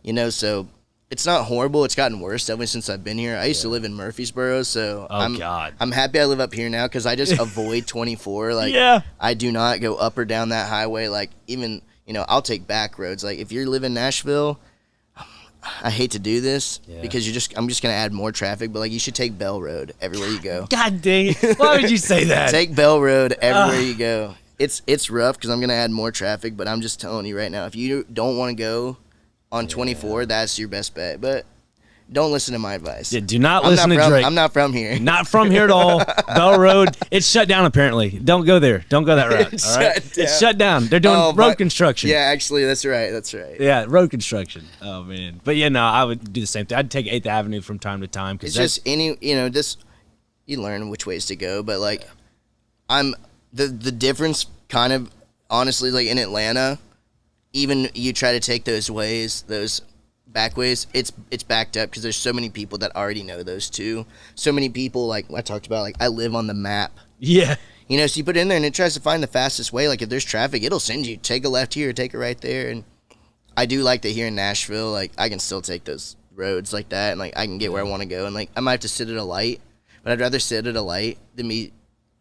you know, so. It's not horrible. It's gotten worse ever since I've been here. I used to live in Murfreesboro, so I'm happy I live up here now because I just avoid 24. Like, I do not go up or down that highway. Like, even, you know, I'll take back roads. Like, if you live in Nashville, I hate to do this because I'm just going to add more traffic, but, like, you should take Bell Road everywhere you go.
God dang it. Why would you say that?
Take Bell Road everywhere you go. It's rough because I'm going to add more traffic, but I'm just telling you right now, if you don't want to go on 24, that's your best bet. But don't listen to my advice.
Yeah, do not listen to Drake.
I'm not from here.
Not from here at all. Bell Road, it's shut down apparently. Don't go there. Don't go that route. All right? It's shut down. They're doing road construction.
Yeah, actually, that's right. That's right.
Yeah, road construction. Oh, man. But, yeah, no, I would do the same thing. I'd take 8th Avenue from time to time.
It's just you learn which ways to go. But, like, the difference kind of, honestly, like in Atlanta, even you try to take those ways, those back ways, it's backed up because there's so many people that already know those two. So many people, like I talked about, like I live on the map.
Yeah.
You know, so you put it in there and it tries to find the fastest way. Like if there's traffic, it'll send you take a left here, take a right there. And I do like that here in Nashville, like I can still take those roads like that and like I can get where I want to go. And like I might have to sit at a light, but I'd rather sit at a light than me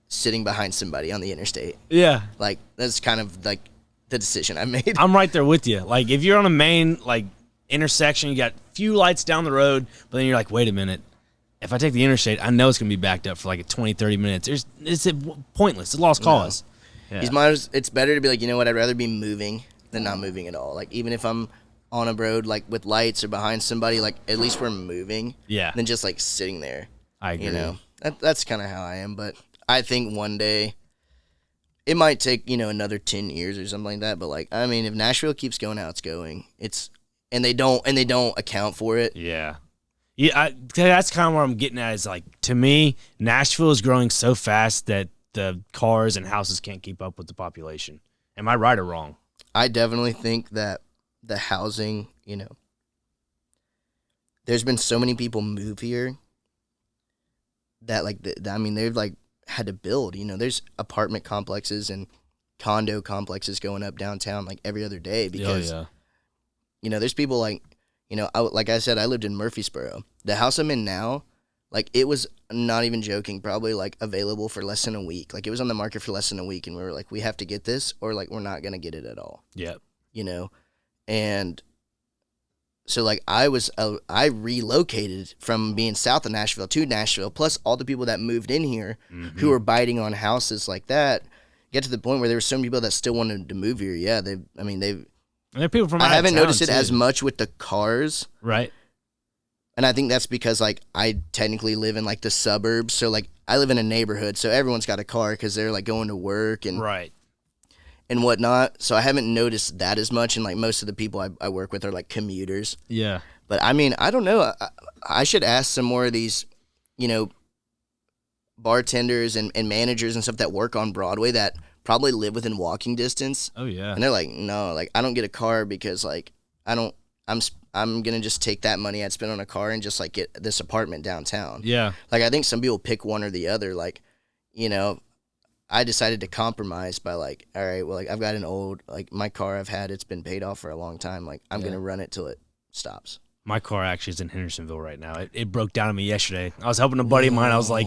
sitting behind somebody on the interstate.
Yeah.
Like that's kind of like the decision I made.
I'm right there with you. Like if you're on a main like intersection, you got few lights down the road, but then you're like, wait a minute. If I take the interstate, I know it's going to be backed up for like 20, 30 minutes. It's pointless. It's a lost cause.
No. Yeah. It's better to be like, you know what, I'd rather be moving than not moving at all. Like even if I'm on a road like with lights or behind somebody, like at least we're moving.
Yeah.
Than just like sitting there.
I agree.
You know, that's kind of how I am. But I think one day it might take, you know, another 10 years or something like that. But like, I mean, if Nashville keeps going how it's going, and they don't account for it.
Yeah. Yeah. That's kind of where I'm getting at is like, to me, Nashville is growing so fast that the cars and houses can't keep up with the population. Am I right or wrong?
I definitely think that the housing, you know, there's been so many people move here that like, I mean, they've like, had to build, you know, there's apartment complexes and condo complexes going up downtown like every other day because, you know, there's people like, you know, like I said, I lived in Murfreesboro. The house I'm in now, like it was not even joking, probably like available for less than a week. Like it was on the market for less than a week and we were like, we have to get this or like we're not going to get it at all.
Yeah.
You know, and So like I relocated from being south of Nashville to Nashville, plus all the people that moved in here who were biting on houses like that. Get to the point where there were some people that still wanted to move here. Yeah, there are
people from
I haven't noticed it
too.
as much with the cars.
Right.
And I think that's because, like, I technically live in, like, the suburbs. So, like, I live in a neighborhood, so everyone's got a car because they're, like, going to work and whatnot. So I haven't noticed that as much. And, like, most of the people I work with are, like, commuters.
Yeah.
But, I mean, I don't know. I should ask some more of these, you know, bartenders and managers and stuff that work on Broadway that probably live within walking distance.
Oh, yeah.
And they're like, no, like, I don't get a car because, like, I'm going to just take that money I'd spend on a car and just, like, get this apartment downtown.
Yeah.
Like, I think some people pick one or the other. Like, you know, I decided to compromise by, like, all right, well, like, I've got an old, like, my car I've had, it's been paid off for a long time. Like, I'm going to run it till it stops.
My car actually is in Hendersonville right now. It broke down on me yesterday. I was helping a buddy of mine. I was like,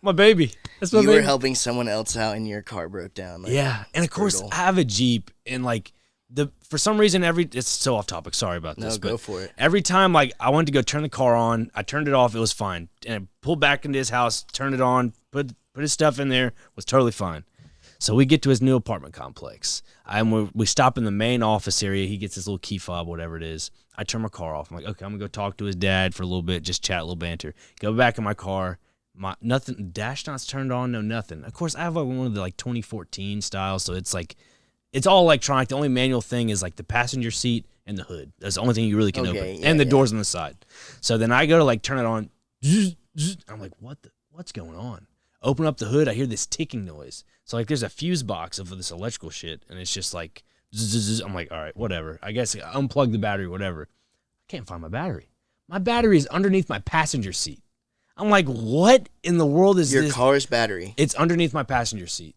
my baby. That's my baby.
You were helping someone else out and your car broke down. Like,
yeah. And, of course, I have a Jeep, and, like, for some reason it's so off topic. Sorry about this.
No, go for it.
Every time like I wanted to go turn the car on, I turned it off. It was fine, and I pulled back into his house, turned it on, put his stuff in there, was totally fine. So we get to his new apartment complex. We stop in the main office area. He gets his little key fob, whatever it is. I turn my car off. I'm like, okay, I'm gonna go talk to his dad for a little bit, just chat, a little banter. Go back in my car. Nothing. Dash not's turned on. No nothing. Of course, I have like one of the like 2014 styles, so it's like. It's all electronic. The only manual thing is like the passenger seat and the hood. That's the only thing you really can open. And the doors on the side. So then I go to like turn it on. I'm like, what's going on? Open up the hood. I hear this ticking noise. So like there's a fuse box of this electrical shit. And it's just like, I'm like, all right, whatever. I guess I unplug the battery, whatever. I can't find my battery. My battery is underneath my passenger seat. I'm like, what in the world is this?
Your car's battery.
It's underneath my passenger seat.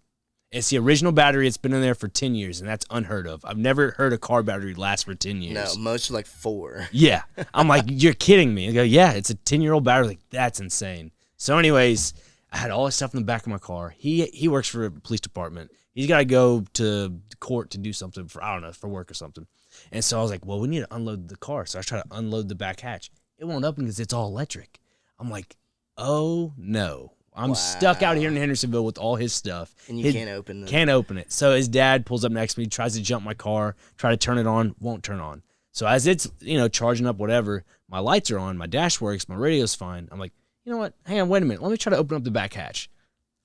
It's the original battery. It's been in there for 10 years, and that's unheard of. I've never heard a car battery last for 10 years.
No, most are like 4.
Yeah. I'm like, you're kidding me. I go, yeah, it's a 10-year-old battery. Like, that's insane. So anyways, I had all this stuff in the back of my car. He works for a police department. He's got to go to court to do something for, I don't know, for work or something. And so I was like, well, we need to unload the car. So I try to unload the back hatch. It won't open because it's all electric. I'm like, oh, no. I'm stuck out here in Hendersonville with all his stuff.
And you can't open it.
Can't open it. So his dad pulls up next to me, tries to jump my car, try to turn it on, won't turn on. So as it's, charging up whatever, my lights are on, my dash works, my radio's fine. I'm like, you know what? Hang on, wait a minute. Let me try to open up the back hatch.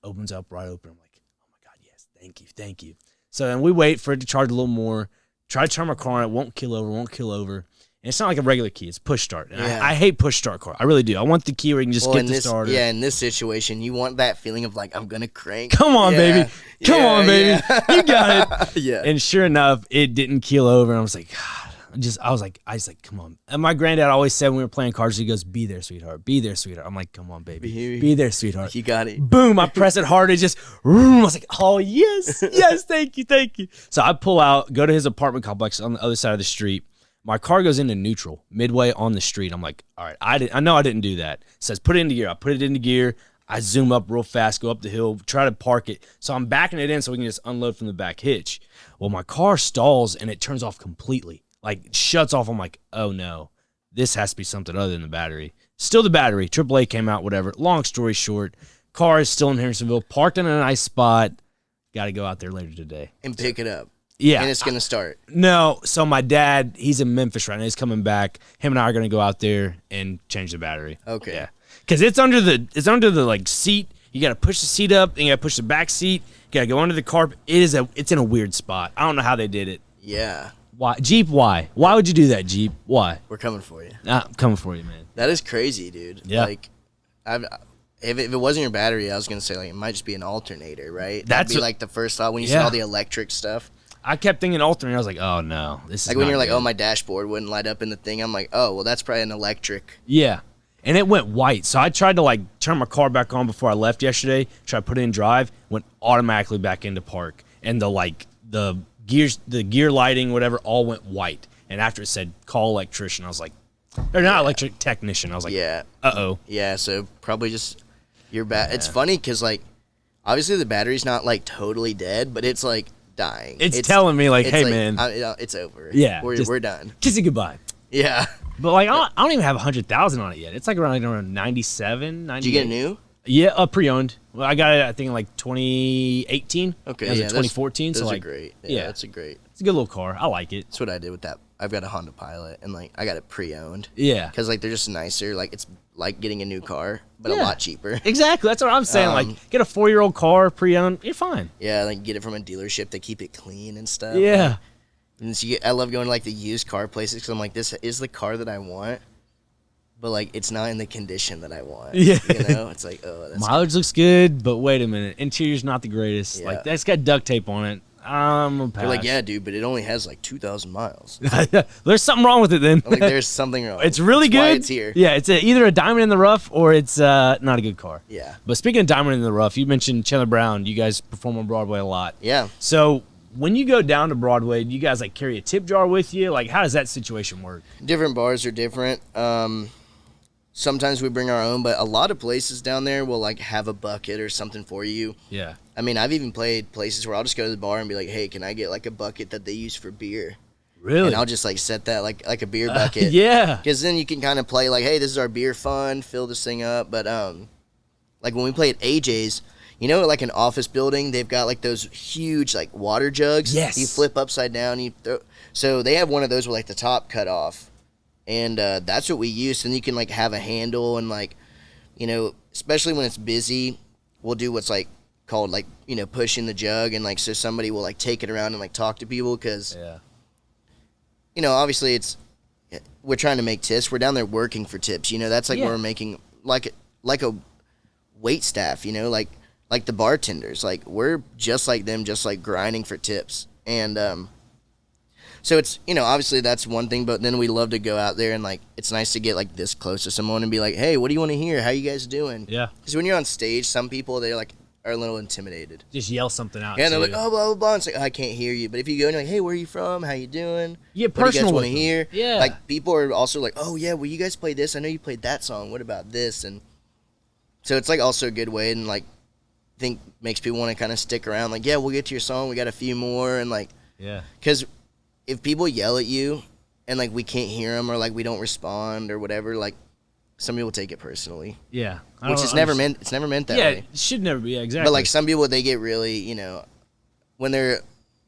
Opens up, right open. I'm like, oh my God, yes, thank you. So then we wait for it to charge a little more, try to turn my car on, it won't kill over. And it's not like a regular key. It's push start. And I hate push start car. I really do. I want the key where you can just get the starter.
Yeah, in this situation, you want that feeling of like, I'm going to crank.
Come on, baby. Come on, baby. Yeah. You got it.
Yeah.
And sure enough, it didn't keel over. And I was like, God. I was like, come on. And my granddad always said when we were playing cards, he goes, be there, sweetheart. Be there, sweetheart. I'm like, come on, baby. Be there, sweetheart.
You got it.
Boom. I press it hard. It just, I was like, oh, yes. Yes. Thank you. So I pull out, go to his apartment complex on the other side of the street. My car goes into neutral midway on the street. I'm like, all right, I know I didn't do that. It says put it into gear. I put it into gear. I zoom up real fast, go up the hill, try to park it. So I'm backing it in so we can just unload from the back hitch. Well, my car stalls and it turns off completely. Like it shuts off. I'm like, oh no, this has to be something other than the battery. Still the battery. AAA came out, whatever. Long story short, car is still in Hendersonville, parked in a nice spot. Got to go out there later today.
And pick it up.
Yeah.
And it's going to start.
No. So my dad, he's in Memphis right now. He's coming back. Him and I are going to go out there and change the battery.
Okay.
Yeah. Because it's under the like seat. You got to push the seat up, and you got to push the back seat. You got to go under the carpet. It's in a weird spot. I don't know how they did it.
Yeah.
Why? Jeep, why? Why would you do that, Jeep? Why?
We're coming for you.
I'm coming for you, man.
That is crazy, dude.
Yeah.
Like, if it wasn't your battery, I was going to say, like, it might just be an alternator, right?
That'd
be like the first thought when you saw all the electric stuff.
I kept thinking alternator. I was like, oh, no. This is
like when you're
good.
like, oh, my dashboard wouldn't light up in the thing. I'm like, oh, well, that's probably an electric.
Yeah. And it went white. So I tried to, like, turn my car back on before I left yesterday, try to put it in drive, went automatically back into park. And the gear lighting, whatever, all went white. And after it said, call electrician, I was like, or not electric technician. I was like, uh-oh.
Yeah, so probably just your It's funny because, like, obviously the battery's not, like, totally dead, but it's like, dying.
It's telling me, like, hey,
like,
man.
It's over.
Yeah.
We're done.
Kiss it goodbye.
Yeah.
But like I don't even have 100,000 on it yet. It's like around 97, 98.
Did you get a new?
Yeah, pre-owned. Well, I got it I think in like 2018.
Okay,
it was 2014.
Those
so
are
like
great. Yeah, that's
it's
a
good little car. I like it.
That's what I did with that. I've got a Honda Pilot, and like I got it pre-owned.
Yeah.
Because like they're just nicer. Like it's like getting a new car, but a lot cheaper.
Exactly. That's what I'm saying. Like get a 4-year-old car pre-owned. You're fine.
Yeah, like get it from a dealership. They keep it clean and stuff.
Yeah.
Like, and so I love going to like the used car places because I'm like, this is the car that I want, but like it's not in the condition that I want.
Yeah.
You know, it's like, oh, that's
mileage looks good, but wait a minute, interior's not the greatest.
Yeah.
Like that's got duct tape on it. I'm gonna pass.
They're like, yeah, dude, but it only has like 2,000 miles.
There's something wrong with it then.
I'm like, there's something wrong.
It's really
That's
good.
why it's here.
Yeah, it's either a diamond in the rough or it's not a good car.
Yeah.
But speaking of diamond in the rough, you mentioned Chandler Brown. You guys perform on Broadway a lot.
Yeah.
So when you go down to Broadway, do you guys like carry a tip jar with you? Like, how does that situation work?
Different bars are different. Sometimes we bring our own, but a lot of places down there will like have a bucket or something for you.
Yeah.
I mean, I've even played places where I'll just go to the bar and be like, hey, can I get like a bucket that they use for beer?
Really?
And I'll just like set that like a beer bucket.
Yeah.
Because then you can kind of play like, hey, this is our beer fund, fill this thing up. But like when we play at AJ's, you know, like an office building, they've got like those huge like water jugs.
Yes.
You flip upside down. So they have one of those with like the top cut off. And that's what we use. And you can like have a handle and like, you know, especially when it's busy, we'll do what's like called like, you know, pushing the jug. And like, so somebody will like take it around and like talk to people because, you know, obviously we're trying to make tips. We're down there working for tips. You know, that's like we're making like a wait staff, you know, like the bartenders. Like we're just like them, just like grinding for tips. And, so it's, you know, obviously that's one thing, but then we love to go out there and, like, it's nice to get, like, this close to someone and be like, hey, what do you want to hear? How you guys doing?
Yeah.
Because when you're on stage, some people, they're, like, are a little intimidated.
Just yell something out.
Yeah, and they're like, oh, blah, blah, blah. And it's like, oh, I can't hear you. But if you go and you're like, hey, where are you from? How you doing?
Yeah,
what do you guys want to
with
hear?
Yeah.
Like, people are also like, oh, yeah, well, you guys played this. I know you played that song. What about this? And so it's, like, also a good way and, like, I think makes people want to kind of stick around. Like, yeah, we'll get to your song. We got a few more. And, like, because if people yell at you and like we can't hear them or like we don't respond or whatever, like some people take it personally.
Yeah,
which is never meant. It's never meant that way.
It should never be. Yeah, exactly.
But like some people, they get really, you know, when they're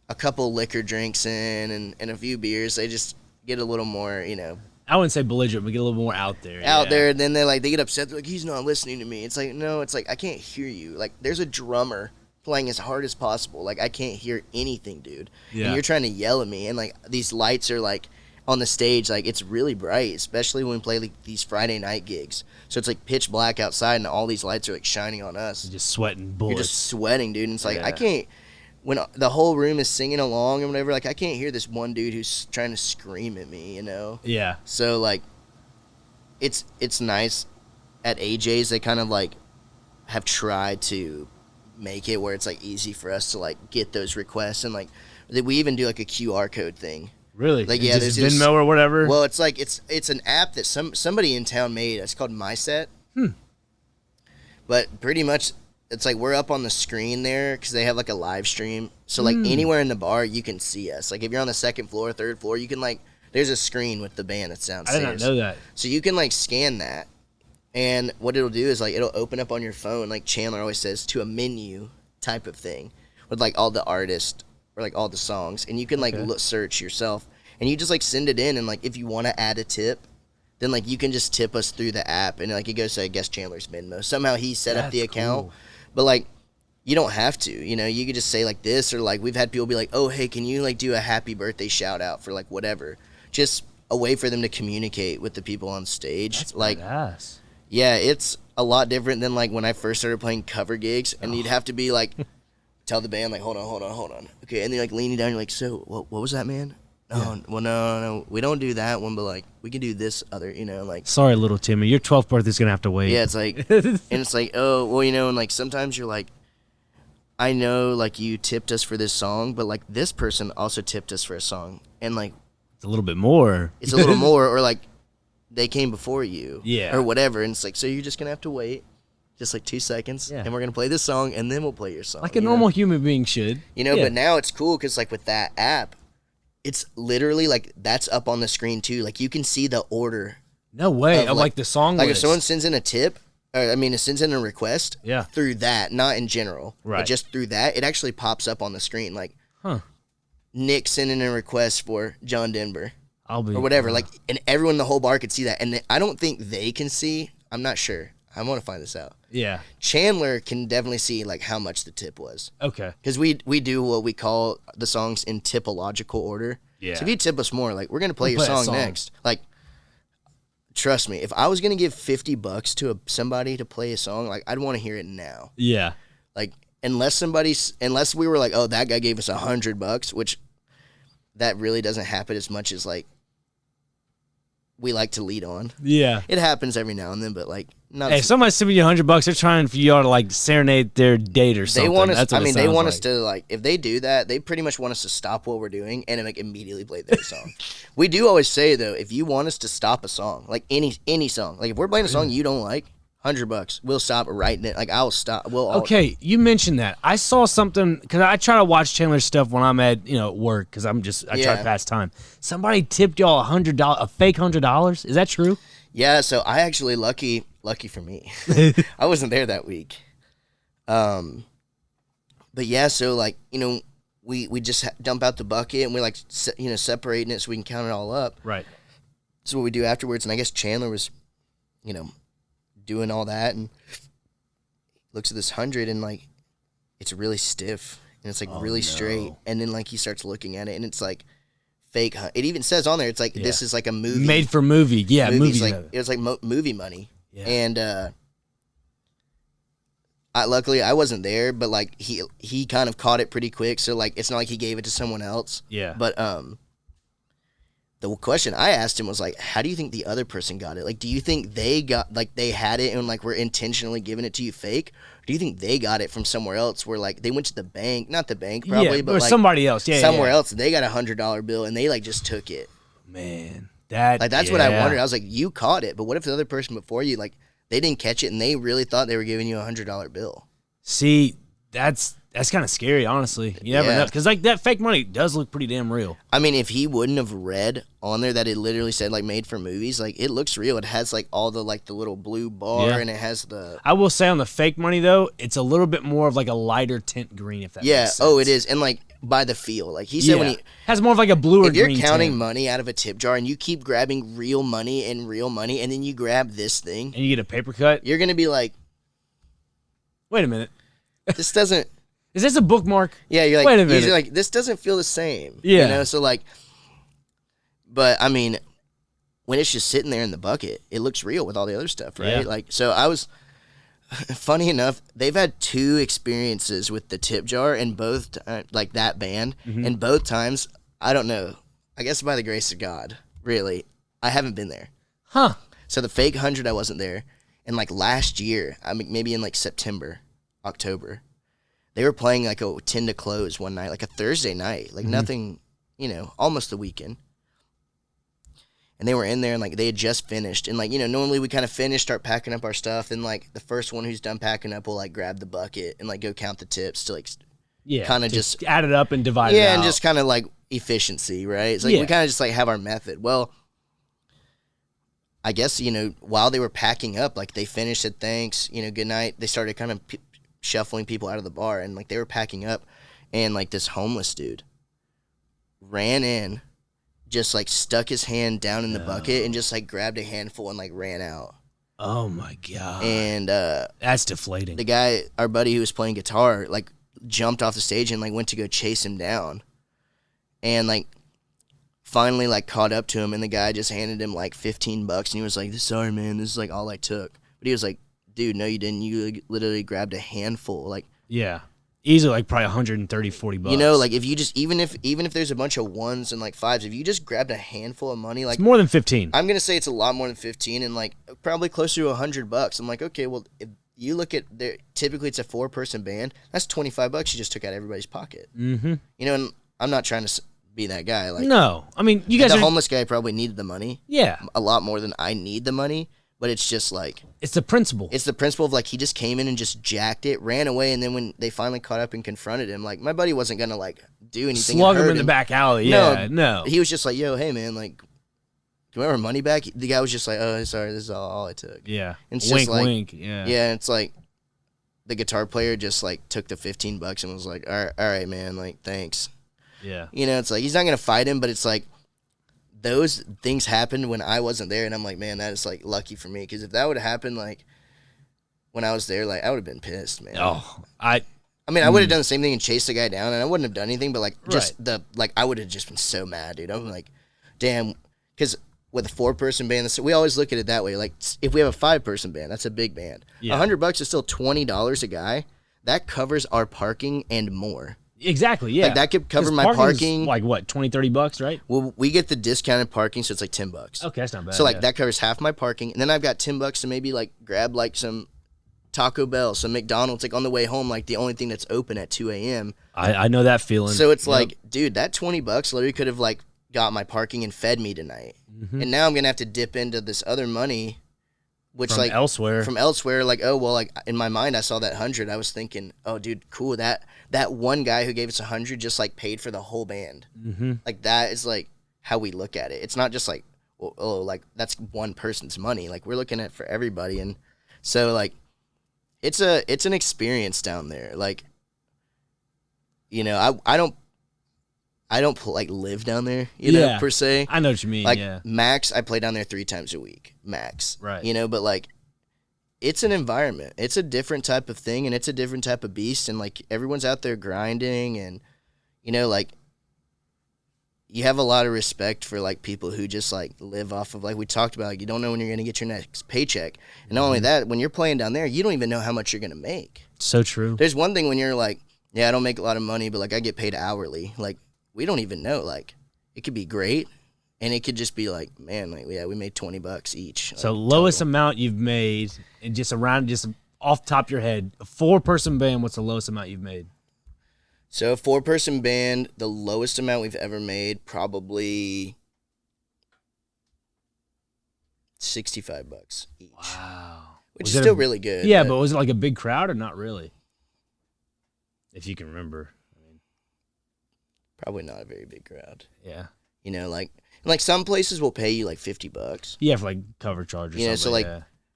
a couple liquor drinks in and a few beers, they just get a little more, you know.
I wouldn't say belligerent, but get a little more out there.
Out there, and then they get upset. They're like, he's not listening to me. It's like, no, it's like I can't hear you. Like there's a drummer playing as hard as possible. Like I can't hear anything, dude. Yeah. And you're trying to yell at me, and like these lights are like on the stage, like it's really bright, especially when we play like these Friday night gigs. So it's like pitch black outside, and all these lights are like shining on us.
You're just sweating bullets.
You're just sweating, dude. And it's like I can't. When the whole room is singing along and whatever, like I can't hear this one dude who's trying to scream at me, you know?
Yeah.
So like, it's nice. At AJ's, they kind of like have tried to make it where it's like easy for us to like get those requests, and like we even do like a QR code thing.
Really?
Like yeah,
there's Venmo or whatever.
Well, it's like it's an app that somebody in town made. It's called MySet. But pretty much it's like we're up on the screen there because they have like a live stream. So like anywhere in the bar you can see us. Like if you're on the second floor, third floor, you can like there's a screen with the band that's downstairs.
I did not know that.
So you can like scan that. And what it'll do is, like, it'll open up on your phone, like Chandler always says, to a menu type of thing with, like, all the artists or, like, all the songs. And you can, like, search yourself. And you just, like, send it in. And, like, if you want to add a tip, then, like, you can just tip us through the app. And, like, it goes to, I guess, Chandler's Venmo. Somehow he set up the account. Cool. But, like, you don't have to. You know, you could just say, like, this. Or, like, we've had people be like, oh, hey, can you, like, do a happy birthday shout-out for, like, whatever. Just a way for them to communicate with the people on stage.
That's
like,
badass.
Yeah, it's a lot different than, like, when I first started playing cover gigs, and you'd have to be, like, tell the band, like, hold on. Okay, and they're, like, leaning down, you're like, so, what was that, man? No, we don't do that one, but, like, we can do this other, you know, like.
Sorry, little Timmy, your 12th birthday's going to have to wait.
Yeah, it's like, and it's like, oh, well, you know, and, like, sometimes you're like, I know, like, you tipped us for this song, but, like, this person also tipped us for a song, and, like.
It's a little bit more.
It's a little more, or, like. They came before you,
or
whatever, and it's like, so you're just gonna have to wait, just like 2 seconds, and we're gonna play this song, and then we'll play your song,
like a normal human being should,
you know. But now it's cool because like with that app, it's literally like that's up on the screen too. Like you can see the order.
No way. Of like the song
like
list.
If someone sends in a tip, it sends in a request through that, not in general.
Right.
But just through that, it actually pops up on the screen. Like, Nick sending a request for John Denver. Or whatever. Like, and everyone in the whole bar could see that. And I don't think they can see. I'm not sure. I want to find this out.
Yeah.
Chandler can definitely see, like, how much the tip was.
Okay.
Because we do what we call the songs in typological order.
Yeah.
So if you tip us more, like, we're going to play your song next. Like, trust me, if I was going to give $50 to somebody to play a song, like, I'd want to hear it now.
Yeah.
Like, unless we were like, oh, that guy gave us $100, which that really doesn't happen as much as, like, we like to lead on.
Yeah.
It happens every now and then, but, like, not.
Hey, if somebody's sending you $100, they're trying for y'all to, like, serenade their date or something.
They want us, they want us to, like, if they do that, they pretty much want us to stop what we're doing and, like, immediately play their song. We do always say, though, if you want us to stop a song, like, any song, like, if we're playing a song you don't like, $100, we'll stop right then. Like, I'll stop.
Okay, you mentioned that. I saw something, because I try to watch Chandler's stuff when I'm at, work, because I try to pass time. Somebody tipped y'all a fake $100. Is that true?
Yeah, so I actually, lucky for me, I wasn't there that week. But yeah, so, like, we just dump out the bucket, and we're, like, separating it so we can count it all up.
Right.
So what we do afterwards, and I guess Chandler was, doing all that, and looks at this 100, and, like, it's really stiff, and it's, like, really straight, and then, like, he starts looking at it, and it's, like, fake. It even says on there, it's, like, this is, like, a movie.
Made for movie. Yeah, movie.
It was, like, movie money. Yeah. And, luckily, I wasn't there, but, like, he kind of caught it pretty quick, so, like, it's not like he gave it to someone else.
Yeah.
But, the question I asked him was, like, how do you think the other person got it? Like, do you think they had it and, like, were intentionally giving it to you fake? Or do you think they got it from somewhere else where, like, they went to the bank, not the bank probably, but,
or
like,
somebody else.
Somewhere else, and they got $100 bill, and they, like, just took it.
Man,
that's what I wondered. I was like, you caught it, but what if the other person before you, like, they didn't catch it, and they really thought they were giving you $100 bill?
See, that's kind of scary, honestly. You never know. Because, like, that fake money does look pretty damn real.
I mean, if he wouldn't have read on there that it literally said, like, made for movies, like, it looks real. It has, like, all the, like, the little blue bar, and it has the...
I will say on the fake money, though, it's a little bit more of, like, a lighter tint green, if that makes sense.
Oh, it is. And, like, by the feel. Like, he said when he...
has more of, like, a blue or green
If you're counting money out of a tip jar and you keep grabbing real money, and then you grab this thing...
and you get a paper cut?
You're going to be like...
Wait a minute.
This doesn't...
Is this a bookmark?
Yeah, you're like,
wait a minute.
You're like, this doesn't feel the same.
Yeah.
So, like, but, I mean, when it's just sitting there in the bucket, it looks real with all the other stuff, right?
Yeah.
Like, so I was, funny enough, they've had 2 experiences with the tip jar, and both, like, that band, and both times, I don't know, I guess by the grace of God, really, I haven't been there.
Huh.
So the fake 100, I wasn't there. And, like, last year, I mean, maybe in, like, September, October, they were playing, like, a 10 to close one night, like a Thursday night, like nothing, almost the weekend. And they were in there, and, like, they had just finished. And, like, normally we kind of finish, start packing up our stuff, and, like, the first one who's done packing up will, like, grab the bucket and, like, go count the tips to, like, kind of just
add it up and divide it out.
Yeah, and just kind of, like, efficiency, right? It's like we kind of just, like, have our method. Well, I guess, while they were packing up, like, they finished, said thanks, good night. They started kind of shuffling people out of the bar, and, like, they were packing up, and, like, this homeless dude ran in, just, like, stuck his hand down in the bucket and just, like, grabbed a handful and, like, ran out.
Oh my God.
And
that's deflating.
The guy, our buddy who was playing guitar, like, jumped off the stage and, like, went to go chase him down, and, like, finally, like, caught up to him, and the guy just handed him, like, $15, and he was like, sorry, man, this is, like, all I took. But he was like, dude, no, you didn't. You, like, literally grabbed a handful. Like,
yeah, easily, like, probably $130-$140.
Like, if you just even if there's a bunch of ones and, like, fives, if you just grabbed a handful of money, like,
it's more than 15.
I'm gonna say it's a lot more than 15, and, like, probably closer to $100. I'm like, okay, well, if you look at typically it's a 4-person band. That's $25 you just took out of everybody's pocket.
Mm-hmm.
And I'm not trying to be that guy. Like,
no, I mean, you guys.
The homeless guy probably needed the money.
Yeah,
a lot more than I need the money. but it's just like
it's the principle.
It's the principle of like he just came in and just jacked it, ran away, and then when they finally caught up and confronted him, like my buddy wasn't gonna like do anything.
Slug him in the back alley. Yeah, no.
He was just like, "Yo, hey man, like, do you want our money back?" The guy was just like, "Oh, sorry, this is all I took."
Yeah,
and it's
wink,
just like,
wink. Yeah,
yeah. It's like the guitar player just like took the $15 and was like, all right, man, like thanks.
Yeah,
you know, it's like he's not gonna fight him, but it's like. Those things happened when I wasn't there, and I'm like, man, that is like lucky for me, because if that would have happened like when I was there, like I would have been pissed, man.
Oh,
I mean, I would have done the same thing and chased the guy down, and I wouldn't have done anything, but like just I would have just been so mad, dude. I'm like, damn, because with a 4-person band, we always look at it that way. Like if we have a 5-person band, that's a big band. Yeah. $100 is still $20 a guy. That covers our parking and more.
Exactly, yeah.
Like that could cover my parking.
Like what, $20-$30, right?
Well, we get the discounted parking, so it's like $10.
Okay, that's not bad.
So like that covers half my parking, and then I've got $10 to maybe like grab like some Taco Bell, some McDonald's, like on the way home, like the only thing that's open at 2 a.m.
I know that feeling.
So it's like, dude, that $20 literally could have like got my parking and fed me tonight, and now I'm gonna have to dip into this other money. Which
from
like
elsewhere,
like, oh well, like in my mind I saw that 100. I was thinking, oh dude, cool, that one guy who gave us 100 just like paid for the whole band.
Mm-hmm.
Like that is like how we look at it. It's not just like, oh, like that's one person's money. Like we're looking at it for everybody, and so like it's an experience down there. Like, you know, I don't like live down there, you know, per se.
I know what you mean.
Like
yeah.
max, I play down there 3 times a week, max.
Right.
You know, but like, it's an environment. It's a different type of thing, and it's a different type of beast. And like, everyone's out there grinding, and you know, like, you have a lot of respect for like people who just like live off of, like we talked about. Like, you don't know when you're gonna get your next paycheck, and not only that, when you're playing down there, you don't even know how much you're gonna make.
So true.
There's one thing when you're like, yeah, I don't make a lot of money, but like I get paid hourly, like. We don't even know. Like, it could be great, and it could just be like, man, like, yeah, we made $20 each.
So
like,
lowest
total.
amount you've made, and just off the top of your head, a 4-person band. What's the lowest amount you've made?
So a 4-person band, the lowest amount we've ever made, probably $65 each.
Wow,
which is still really good.
Yeah, but was it like a big crowd or not really? If you can remember.
Probably not a very big crowd.
Yeah.
You know, like some places will pay you like $50.
Yeah, for like cover charge or something.
You know, so like,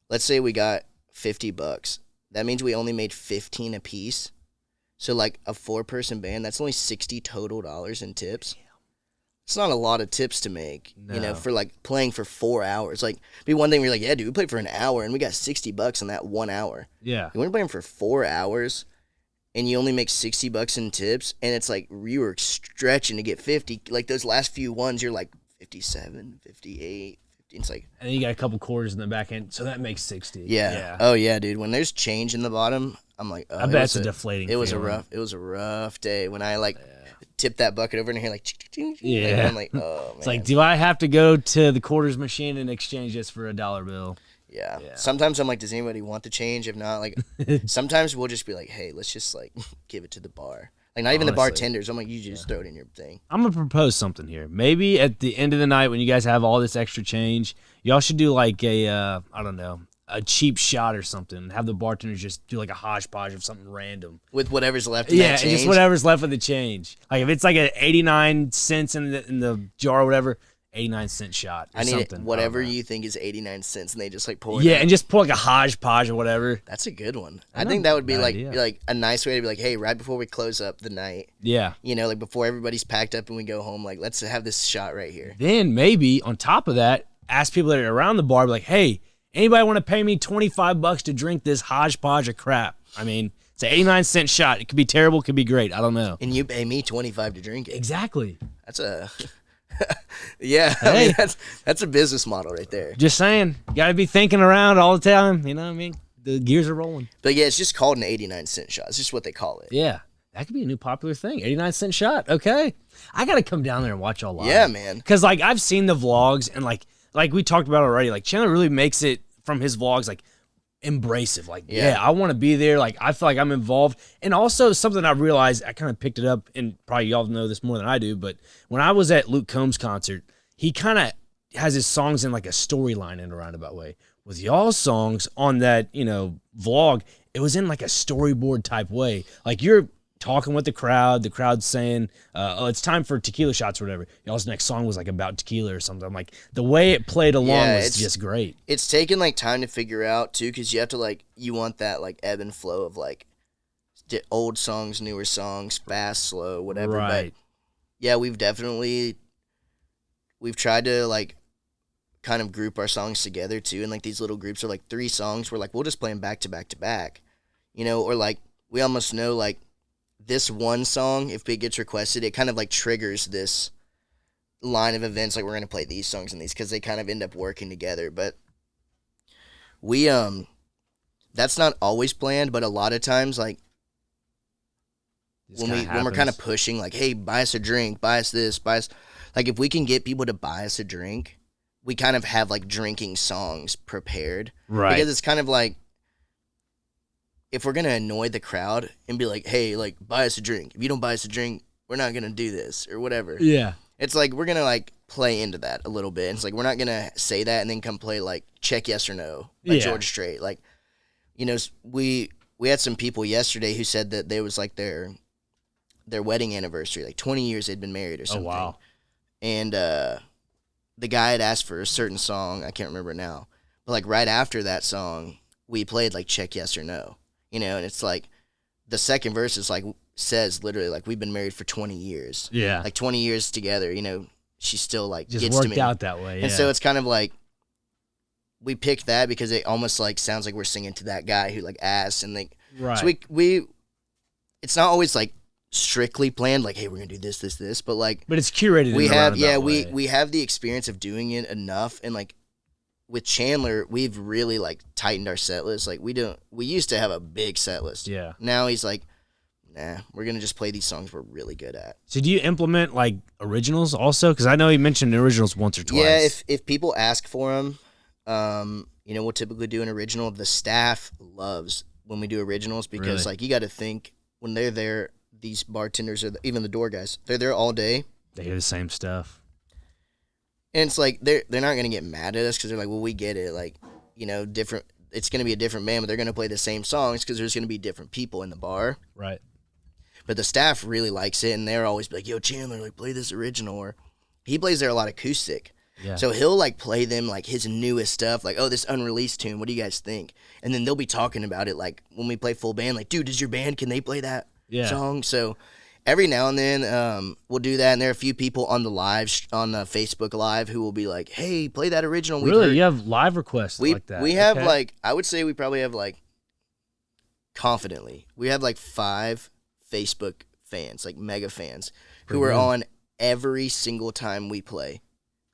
let's say we got $50. That means we only made 15 a piece. So like a 4-person band, that's only $60 total in tips. It's not a lot of tips to make, you know, for like playing for 4 hours. Like, it'd be one thing where you're like, yeah, dude, we played for an hour and we got $60 in that 1 hour.
Yeah.
You want to play them for 4 hours? And you only make $60 in tips, and it's like you were stretching to get 50. Like those last few ones, you're like 57, 58, 50. It's like,
and then you got a couple quarters in the back end, so that makes 60.
Yeah. Oh yeah, dude. When there's change in the bottom, I'm like, oh,
I bet it's a deflating.
It was a rough day when I like tipped that bucket over and hear like,
yeah.
Like, I'm like, oh man.
It's like, do I have to go to the quarters machine and exchange this for a dollar bill?
Yeah. Sometimes I'm like, does anybody want the change? If not, like, sometimes we'll just be like, hey, let's just like give it to the bar. Like, not even the bartenders. I'm like, you just throw it in your thing.
I'm gonna propose something here. Maybe at the end of the night when you guys have all this extra change, y'all should do like a I don't know, a cheap shot or something. Have the bartenders just do like a hodgepodge of something random
with whatever's left. In that change.
And just whatever's left of the change. Like if it's like a 89 cents in the jar or whatever. 89-cent shot or something.
Whatever you think is 89 cents, and they just like pour it.
Yeah,
out.
And just pour like a hodgepodge or whatever.
That's a good one. I think that would be like a nice way to be like, hey, right before we close up the night.
Yeah. You
know, like before everybody's packed up and we go home, like let's have this shot right here.
Then maybe on top of that, ask people that are around the bar, be like, hey, anybody want to pay me $25 to drink this hodgepodge of crap? I mean, it's an 89-cent shot. It could be terrible, it could be great. I don't know.
And you pay me $25 to drink it.
Exactly.
That's a yeah, hey. I mean that's a business model right there.
Just saying, you gotta be thinking around all the time. You know what I mean? The gears are rolling.
But yeah, it's just called an 89-cent shot. It's just what they call it.
Yeah, that could be a new popular thing. 89-cent shot. Okay, I gotta come down there and watch y'all live.
Yeah, man.
Because like I've seen the vlogs and like we talked about already. Like Chandler really makes it from his vlogs like embracive. Like yeah I want to be there. Like I feel like I'm involved. And also something I realized, I kind of picked it up, and probably y'all know this more than I do, but when I was at Luke Combs' concert, he kind of has his songs in like a storyline in a roundabout way. with y'all's songs on that, vlog, it was in like a storyboard type way. Like you're talking with the crowd's saying, oh, it's time for tequila shots or whatever. Y'all's next song was like about tequila or something. Like the way it played along was just great.
It's taken like time to figure out too, because you have to you want that like ebb and flow of like old songs, newer songs, fast, slow, whatever.
Right.
But yeah, we've tried to like kind of group our songs together too, and like these little groups are like 3 songs where like we'll just play them back to back to back, or like we almost know like this one song, if it gets requested, it kind of like triggers this line of events, like we're going to play these songs and these, because they kind of end up working together. But we that's not always planned, but a lot of times like when we're kind of pushing like, hey, buy us a drink, buy us this, buy us, like if we can get people to buy us a drink, we kind of have like drinking songs prepared,
right?
Because it's kind of like, if we're going to annoy the crowd and be like, hey, like, buy us a drink. If you don't buy us a drink, we're not going to do this or whatever.
Yeah.
It's like, we're going to, like, play into that a little bit. It's like, we're not going to say that and then come play, like, Check Yes or No by George Strait. Like, we had some people yesterday who said that there was, like, their wedding anniversary. Like, 20 years they'd been married or something. Oh, wow. And the guy had asked for a certain song. I can't remember it now. But, like, right after that song, we played, like, Check Yes or No. And it's like the second verse is like says literally like we've been married for 20 years.
Yeah.
Like 20 years together, she still like
just
gets
worked
to me.
out that way.
And so it's kind of like we picked that because it almost like sounds like we're singing to that guy who like asked, and like
right.
So we it's not always like strictly planned like, hey, we're going to do this, but like
it's curated.
We have the experience of doing it enough, and like with Chandler, we've really like tightened our set list. Like we used to have a big set list.
Yeah.
Now he's like, nah, we're going to just play these songs we're really good at.
So do you implement like originals also? Because I know you mentioned originals once or twice.
Yeah, if people ask for them, we'll typically do an original. The staff loves when we do originals because like you got to think when they're there, these bartenders or even the door guys, they're there all day.
They hear the same stuff.
And it's like they're not going to get mad at us because they're like, well, we get it. Like, different. It's going to be a different band, but they're going to play the same songs because there's going to be different people in the bar.
Right.
But the staff really likes it, and they're always like, yo, Chandler, like, play this original. Or he plays there a lot acoustic. Yeah. So he'll, like, play them, like, his newest stuff. Like, oh, this unreleased tune. What do you guys think? And then they'll be talking about it, like, when we play full band. Like, dude, does your band, can they play that song? So every now and then, we'll do that, and there are a few people on the Facebook Live who will be like, "Hey, play that original."
Really, you have live requests like that?
We have like, I would say we probably have like, confidently, we have like 5 Facebook fans, like mega fans, who are on every single time we play.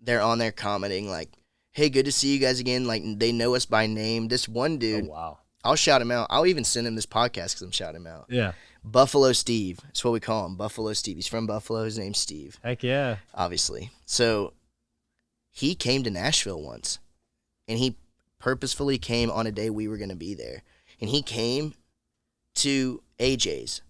They're on there commenting like, "Hey, good to see you guys again." Like they know us by name. This one dude,
oh, wow.
I'll shout him out. I'll even send him this podcast because I'm shouting him out.
Yeah.
Buffalo Steve. That's what we call him. Buffalo Steve. He's from Buffalo. His name's Steve.
Heck yeah.
Obviously. So he came to Nashville once, and he purposefully came on a day we were going to be there. And he came to AJ's,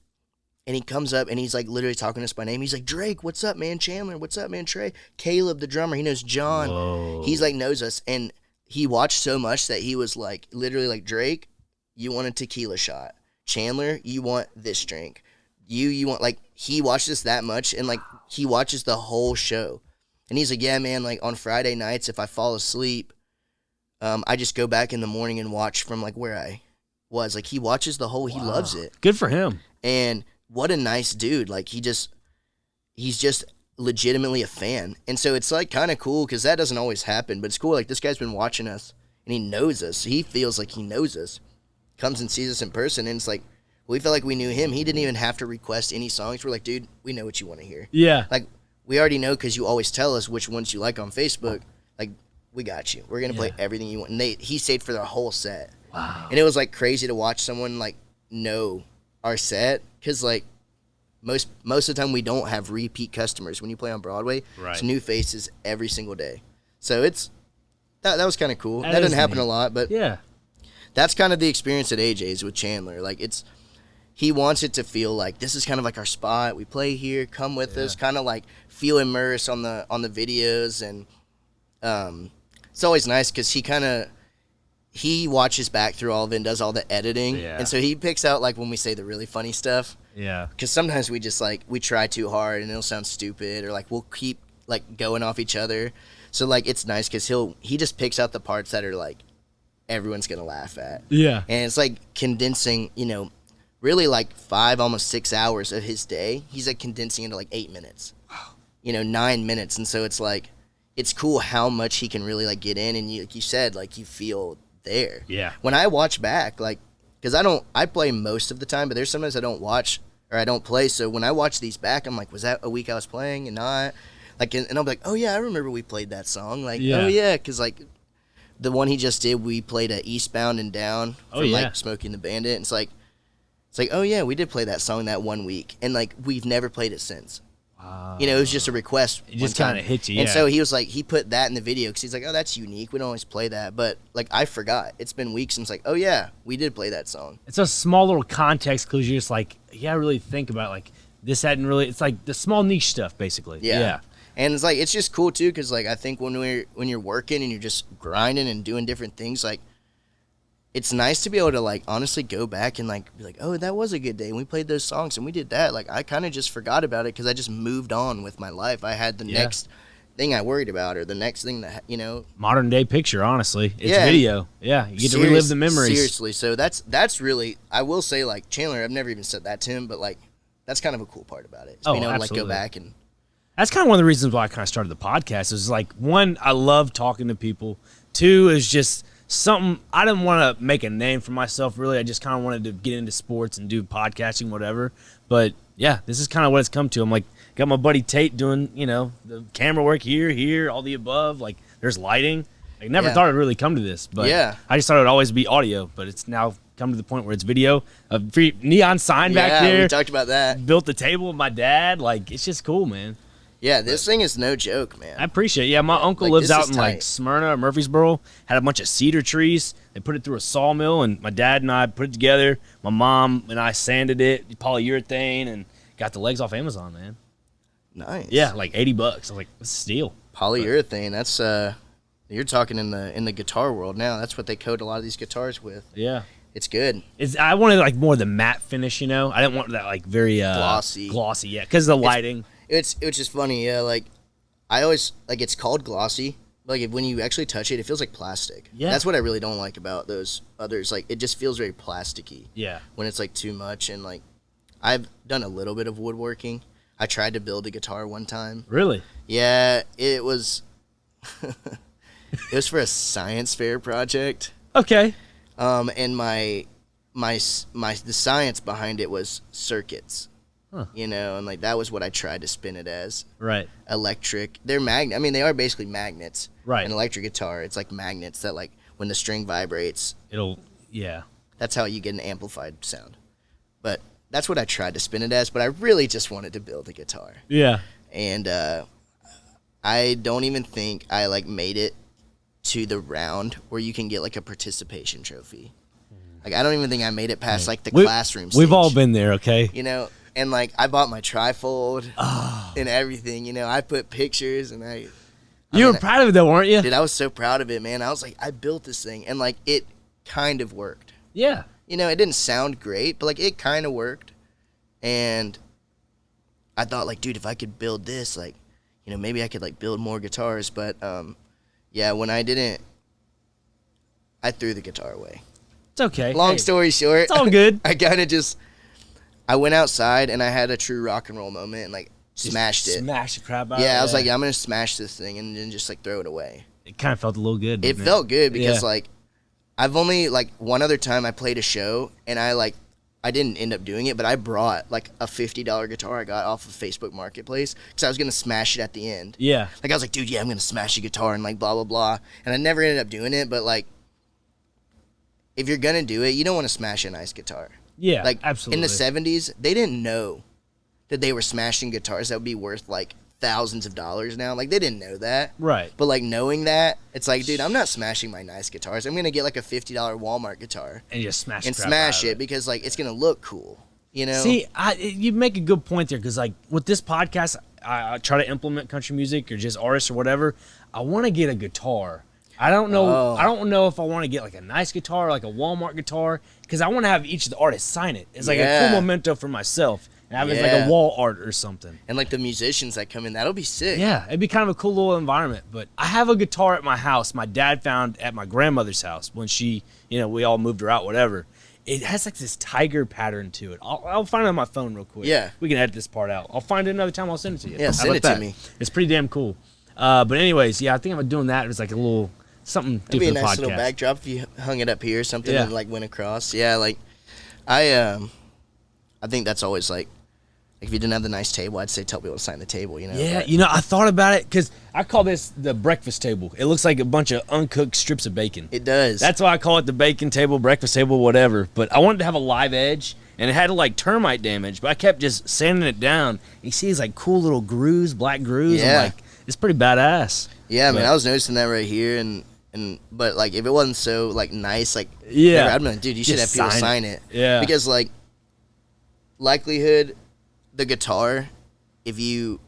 and he comes up, and he's like literally talking to us by name. He's like, Drake, what's up, man? Chandler, what's up, man? Trey, Caleb, the drummer. He knows John.
Whoa.
He's like knows us. And he watched so much that he was like literally like, Drake, you want a tequila shot. Chandler, you want this drink. You want, like, he watched us that much, and, like, he watches the whole show. And he's like, yeah, man, like, on Friday nights, if I fall asleep, I just go back in the morning and watch from, like, where I was. Like, he watches the whole, he loves it.
Good for him.
And what a nice dude. Like, he's just legitimately a fan. And so it's, like, kind of cool, because that doesn't always happen. But it's cool, like, this guy's been watching us, and he knows us. He feels like he knows us. Comes and sees us in person, and it's like, we felt like we knew him. He didn't even have to request any songs. We're like, dude, we know what you want to hear.
Yeah.
Like, we already know because you always tell us which ones you like on Facebook. Like, we got you. We're going to play everything you want. And he stayed for the whole set.
Wow.
And it was, like, crazy to watch someone, like, know our set because, like, most of the time we don't have repeat customers. When you play on Broadway, it's new faces every single day. So it's that was kind of cool. That doesn't happen a lot, but
yeah.
That's kind of the experience at AJ's with Chandler. Like, he wants it to feel like this is kind of like our spot. We play here, come with us, kind of like feel immersed on the videos, and it's always nice because he kind of he watches back through all of it and does all the editing.
Yeah.
And so he picks out, like, when we say the really funny stuff.
Yeah.
Because sometimes we just, like, we try too hard and it'll sound stupid, or, like, we'll keep, like, going off each other. So, like, it's nice because he just picks out the parts that are, like, everyone's going to laugh at.
Yeah.
And it's, like, condensing, you know, really, like, 5, almost 6 hours of his day. He's, like, condensing into, like, 8 minutes. You know, 9 minutes. And so it's, like, it's cool how much he can really, like, get in. And you, like you said, like, you feel there.
Yeah.
When I watch back, like, because I play most of the time, but there's sometimes I don't watch or I don't play. So when I watch these back, I'm like, was that a week I was playing and not? Like, and I'll be like, oh yeah, I remember we played that song. Like, oh yeah, because like the one he just did, we played a Eastbound and Down from like Smokey and the Bandit. And it's like, oh yeah, we did play that song that 1 week, and like we've never played it since. You know, it was just a request.
It just kind of hit you.
And so he was like, he put that in the video because he's like, oh, that's unique. We don't always play that. But like, I forgot. It's been weeks and it's like, oh yeah, we did play that song.
It's a small little context clues. You're just like, yeah, really think about it. Like this hadn't really. It's like the small niche stuff, basically.
Yeah. And it's like, it's just cool too, because like I think when you're working and you're just grinding and doing different things, like it's nice to be able to like honestly go back and like be like, oh, that was a good day. We played those songs and we did that. Like I kind of just forgot about it because I just moved on with my life. I had the next thing I worried about, or the next thing that, you know,
modern day picture. Honestly, it's video. Yeah, you get to relive the memories.
Seriously, so that's really, I will say, like Chandler, I've never even said that to him, but like that's kind of a cool part about it. Is being able to like go back and.
That's kind of one of the reasons why I kind of started the podcast. Is like, one, I love talking to people. Two, is just something, I didn't want to make a name for myself, really. I just kind of wanted to get into sports and do podcasting, whatever. But yeah, this is kind of what it's come to. I'm like, got my buddy Tate doing, you know, the camera work here, all the above. Like, there's lighting. I never thought it'd really come to this, but I just thought it'd always be audio. But it's now come to the point where it's video. A free neon sign back there.
Yeah, we talked about that.
Built the table with my dad. Like, it's just cool, man.
Yeah, this thing is no joke, man.
I appreciate it. Yeah, my uncle lives out in like Smyrna or Murfreesboro. Had a bunch of cedar trees. They put it through a sawmill, and my dad and I put it together. My mom and I sanded it, polyurethane, and got the legs off Amazon, man.
Nice.
Yeah, like $80. I was like, it's a steal.
Polyurethane. That's you're talking in the guitar world now. That's what they coat a lot of these guitars with. Yeah. It's good.
I wanted like more of the matte finish, you know. I didn't want that like very glossy, yeah, because of the lighting.
It's just funny, yeah. Like I always like, it's called glossy. Like when you actually touch it, it feels like plastic. Yeah, that's what I really don't like about those others. Like it just feels very plasticky. Yeah, when it's like too much. And like I've done a little bit of woodworking. I tried to build a guitar one time. Really? Yeah, it was. It was for a science fair project. Okay. And the science behind it was circuits. Huh. You know, and like that was what I tried to spin it as. Right. Electric. They're magnet. I mean, they are basically magnets. Right. An electric guitar, it's like magnets that like when the string vibrates, that's how you get an amplified sound. But that's what I tried to spin it as. But I really just wanted to build a guitar. Yeah. And I don't even think I like made it to the round where you can get like a participation trophy. Like I don't even think I made it past like the classroom stage.
We've all been there, okay?
You know. And, like, I bought my trifold and everything, you know. I put pictures and
You were proud of it, though, weren't you?
Dude, I was so proud of it, man. I was like, I built this thing. And, like, it kind of worked. Yeah. You know, it didn't sound great, but, like, it kind of worked. And I thought, like, dude, if I could build this, like, you know, maybe I could, like, build more guitars. But, yeah, when I didn't, I threw the guitar away.
It's okay.
Long story short.
It's all good.
I kind of just... I went outside and I had a true rock and roll moment and like smashed it.
Smashed the crap out of it.
Yeah, I was like, I'm going to smash this thing and then just like throw it away.
It kind of felt a little good.
It felt good because like I've only like one other time I played a show and I didn't end up doing it, but I brought like a $50 guitar I got off of Facebook Marketplace because I was going to smash it at the end. Yeah. Like I was like, dude, yeah, I'm going to smash a guitar and like blah, blah, blah. And I never ended up doing it, but like if you're going to do it, you don't want to smash a nice guitar. Yeah, like absolutely. In the 70s, they didn't know that they were smashing guitars that would be worth like thousands of dollars now. Like they didn't know that. Right. But like knowing that, it's like, dude, I'm not smashing my nice guitars. I'm going to get like a $50 Walmart guitar.
And just smash
it because like it's going to look cool. You know?
See, you make a good point there because like with this podcast, I try to implement country music or just artists or whatever. I want to get a guitar. I don't know. I don't know if I want to get like a nice guitar, like a Walmart guitar, because I want to have each of the artists sign it. It's like a cool memento for myself, and have it as like a wall art or something.
And like the musicians that come in, that'll be sick.
Yeah, it'd be kind of a cool little environment. But I have a guitar at my house. My dad found at my grandmother's house when she, we all moved her out, whatever. It has like this tiger pattern to it. I'll find it on my phone real quick.
Yeah.
We can edit this part out. I'll find it another time. I'll send it to you.
Yeah, send it to me.
It's pretty damn cool. But anyways, I think I'm doing that. It's like a little something different.
It'd be a nice little backdrop if you hung it up here or something and like went across. Yeah, like I think that's always like if you didn't have the nice table, I'd say tell people to sign the table,
Yeah, I thought about it because I call this the breakfast table. It looks like a bunch of uncooked strips of bacon.
It does.
That's why I call it the bacon table, breakfast table, whatever. But I wanted to have a live edge, and it had like termite damage, but I kept just sanding it down. You see these like cool little grooves, black grooves.
Yeah.
I'm like, it's pretty badass.
Yeah, man, I was noticing that right here, but like if it wasn't so like nice, like I'd be like, dude, you should have people sign it.
Yeah,
because like likelihood, the guitar, if you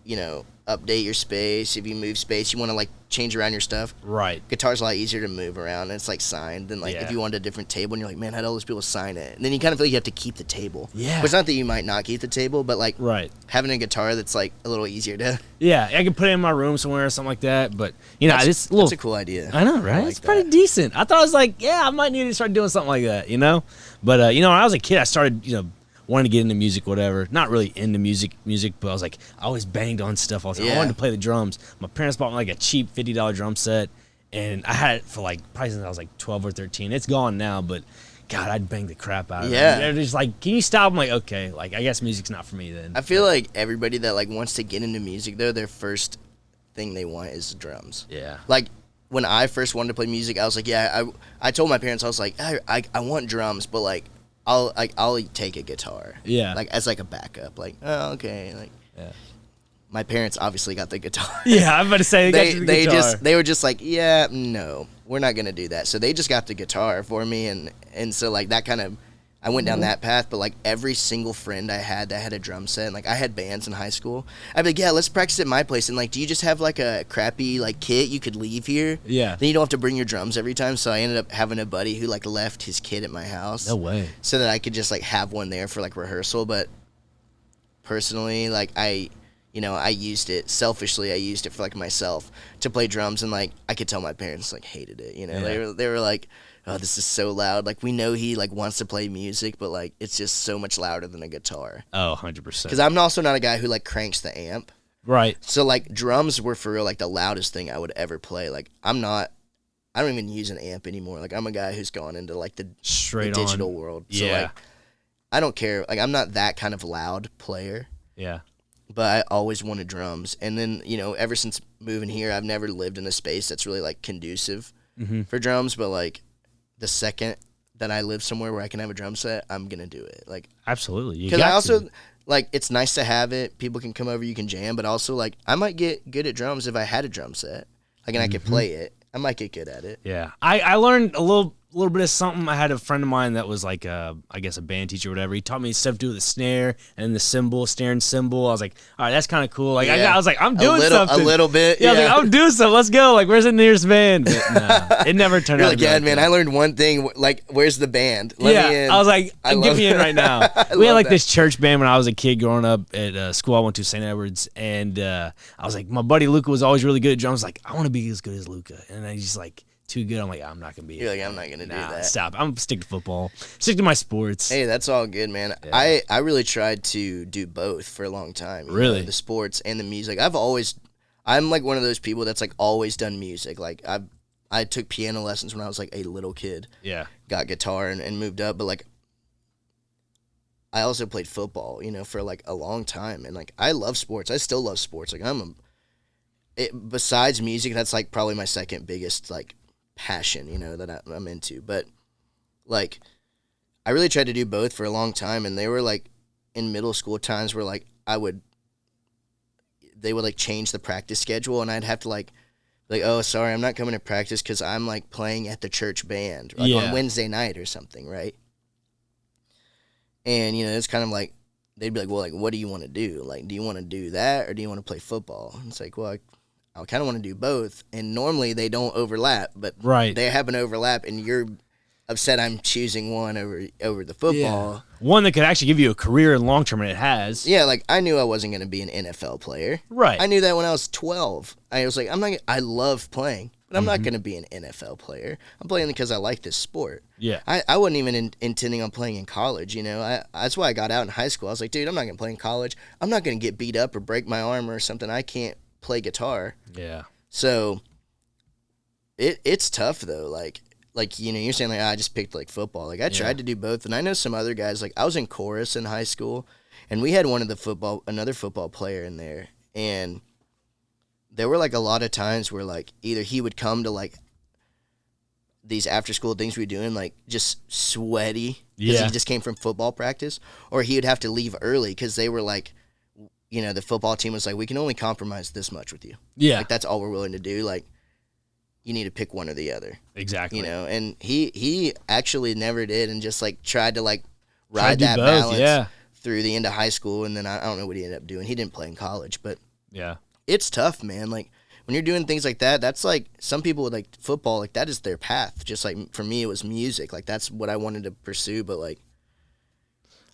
update your space, if you move space, you want to like change around your stuff.
Right.
Guitar's a lot easier to move around, and it's like signed than like if you wanted a different table and you're like, man, how'd all those people sign it? And then you kind of feel like you have to keep the table.
Yeah.
Which not that you might not keep the table, but like having a guitar that's like a little easier to.
Yeah, I could put it in my room somewhere or something like that. But that's
a cool idea.
I know, right? It's pretty decent. I thought it was like, I might need to start doing something like that, But when I was a kid, I started, wanted to get into music, whatever. Not really into music, but I was like, I always banged on stuff all the time. I wanted to play the drums. My parents bought me like a cheap $50 drum set, and I had it for like probably since I was like 12 or 13. It's gone now, but God, I'd bang the crap out of it. They're just like, can you stop? I'm like, okay, like I guess music's not for me then.
I feel like everybody that like wants to get into music though, their first thing they want is drums.
Yeah.
Like when I first wanted to play music, I was like, I told my parents, I was like, I want drums, but like I'll take a guitar.
Yeah.
Like as like a backup. Like, oh, okay. Like my parents obviously got the guitar.
Yeah, I'm about to say
they were just like, yeah, no, we're not gonna do that. So they just got the guitar for me, and so like that kind of I went down that path. But like every single friend I had that had a drum set, and like I had bands in high school, I'd be like, yeah, let's practice at my place. And like, do you just have like a crappy like kit you could leave here?
Yeah.
Then you don't have to bring your drums every time. So I ended up having a buddy who like left his kit at my house.
No way.
So that I could just like have one there for like rehearsal. But personally, like I used it selfishly. I used it for like myself to play drums, and like I could tell my parents like hated it. They were like, oh, this is so loud. Like we know he like wants to play music, but like it's just so much louder than a guitar.
Oh, 100%.
Because I'm also not a guy who like cranks the amp.
Right.
So like drums were for real like the loudest thing I would ever play. Like I don't even use an amp anymore. Like I'm a guy who's gone into like the digital world. So like I don't care. Like I'm not that kind of loud player.
Yeah.
But I always wanted drums. And then, ever since moving here, I've never lived in a space that's really like conducive for drums. But like the second that I live somewhere where I can have a drum set, I'm going to do it. Like
absolutely.
Because I also like, it's nice to have it. People can come over, you can jam. But also like, I might get good at drums if I had a drum set. Like, and I could play it. I might get good at it.
Yeah. I learned a little bit of something. I had a friend of mine that was like I guess a band teacher or whatever. He taught me stuff to do with the snare and the cymbal, snare and cymbal. I was like, all right, that's kind of cool. Like I was like, I'm doing something.
A little bit.
Yeah, I was like, I'm doing something. Let's go. Like, where's the nearest band? But no, it never turned out.
You're like, yeah, man, I learned one thing. Like, where's the band? Let me in.
I was like, get me in right now. We had like this church band when I was a kid growing up at school. I went to St. Edward's, and I was like, my buddy Luca was always really good at drums. Like, I want to be as good as Luca, and I just like. Too good. I'm like, I'm not gonna be.
You're like, I'm not gonna do that.
Stop. I'm stick to football. Stick to my sports.
Hey, that's all good, man. Yeah. I really tried to do both for a long time.
Really,
the sports and the music. I'm like one of those people that's like always done music. Like I took piano lessons when I was like a little kid.
Yeah. Got
guitar and moved up, but like I also played football, for like a long time, and like I love sports. I still love sports. Like besides music, that's like probably my second biggest like passion, that I'm into. But like I really tried to do both for a long time, and they were like in middle school times where like they would like change the practice schedule, and I'd have to like oh, sorry, I'm not coming to practice because I'm like playing at the church band on Wednesday night or something, right? And it's kind of like they'd be like, well, like what do you want to do? Like, do you want to do that or do you want to play football? And it's like, well, I kind of want to do both. And normally they don't overlap, but they have an overlap, and you're upset I'm choosing one over the football.
Yeah. One that could actually give you a career in long term, and it has.
Yeah, like I knew I wasn't going to be an NFL player.
Right.
I knew that when I was 12. I was like, I love playing, but I'm not going to be an NFL player. I'm playing because I like this sport.
Yeah.
I wasn't even intending on playing in college, you know. That's why I got out in high school. I was like, dude, I'm not going to play in college. I'm not going to get beat up or break my arm or something. I can't play guitar.
Yeah.
So it's tough though. Like, you know, you're saying like, I just picked like football. Like I tried to do both, and I know some other guys. Like I was in chorus in high school, and we had another football player in there, and there were like a lot of times where like either he would come to like these after school things we were doing like just sweaty because he just came from football practice, or he would have to leave early because they were like, you know, the football team was like, we can only compromise this much with you.
Yeah,
like that's all we're willing to do. Like you need to pick one or the other.
Exactly.
You know, and he actually never did, and just like tried to like ride that balance through the end of high school, and then I don't know what he ended up doing. He didn't play in college, but it's tough, man. Like when you're doing things like that, that's like some people with like football, like that is their path. Just like for me, it was music. Like that's what I wanted to pursue, but like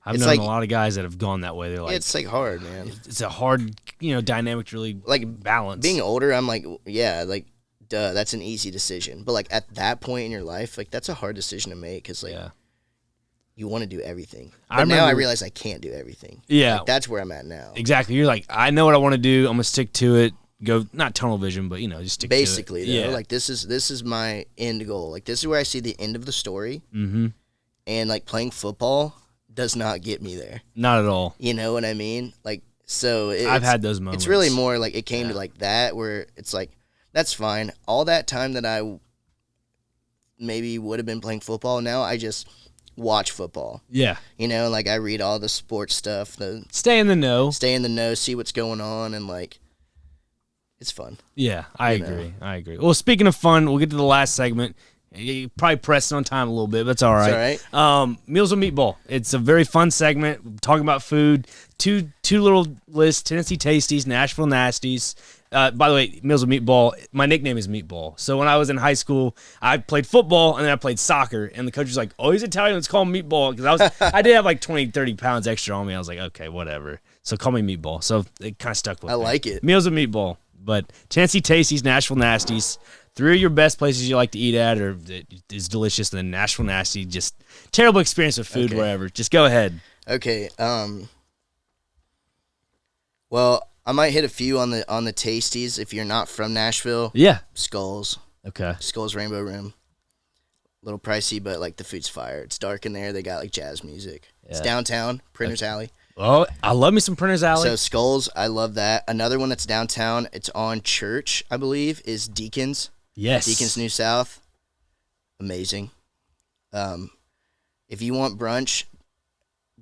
I've known a lot of guys that have gone that way. They're like,
it's like hard, man.
It's a hard, you know, dynamic to really
like
balance.
Being older, I'm like, yeah, like. Duh, that's an easy decision. But, like, at that point in your life, like, that's a hard decision to make because, like, you want to do everything. But now I realize I can't do everything.
Yeah.
Like, that's where I'm at now.
Exactly. You're like, I know what I want to do. I'm going to stick to it. Go, not tunnel vision, but, you know, just stick
Basically,
to it.
Though, like, this is my end goal. Like, this is where I see the end of the story.
Mm-hmm.
And, like, playing football does not get me there.
Not at all.
You know what I mean? Like, so
I've had those moments.
It's really more like it came to, like, that where it's like, that's fine. All that time that I maybe would have been playing football, now I just watch football.
Yeah.
You know, like I read all the sports stuff.
Stay in the know.
See what's going on, and like, it's fun.
Yeah, I agree. Well, speaking of fun, we'll get to the last segment. You probably pressing on time a little bit, but that's all right.
It's all right.
Meals with Meatball. It's a very fun segment. We're talking about food. Two little lists: Tennessee Tasties, Nashville Nasties. By the way, Meals with Meatball, my nickname is Meatball. So when I was in high school, I played football and then I played soccer. And the coach was like, oh, he's Italian, let's call him Meatball. Because I did have like 20, 30 pounds extra on me. I was like, okay, whatever. So call me Meatball. So it kind of stuck with me.
I like it.
Meals with Meatball. But Tennessee Tasties, Nashville Nasties, 3 of your best places you like to eat at or that is delicious. And then Nashville Nasty, just terrible experience with food wherever. Just go ahead.
Okay. Well, I might hit a few on the Tasties if you're not from Nashville.
Yeah.
Skulls.
Okay.
Skulls Rainbow Room. A little pricey, but like the food's fire. It's dark in there. They got like jazz music. Yeah. It's downtown, Printer's Alley.
Oh, I love me some Printer's Alley.
So Skulls, I love that. Another one that's downtown, it's on Church, I believe, is Deacon's.
Yes.
Deacon's New South. Amazing. If you want brunch,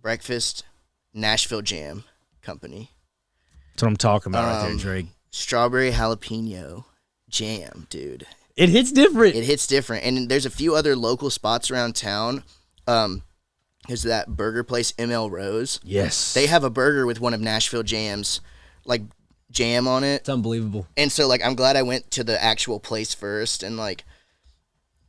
breakfast, Nashville Jam Company.
That's what I'm talking about right there, Drake.
Strawberry jalapeno jam, dude.
It hits different.
It hits different. And there's a few other local spots around town. There's that burger place, ML Rose.
Yes.
They have a burger with one of Nashville Jam's, like, jam on it.
It's unbelievable.
And so, like, I'm glad I went to the actual place first. And, like,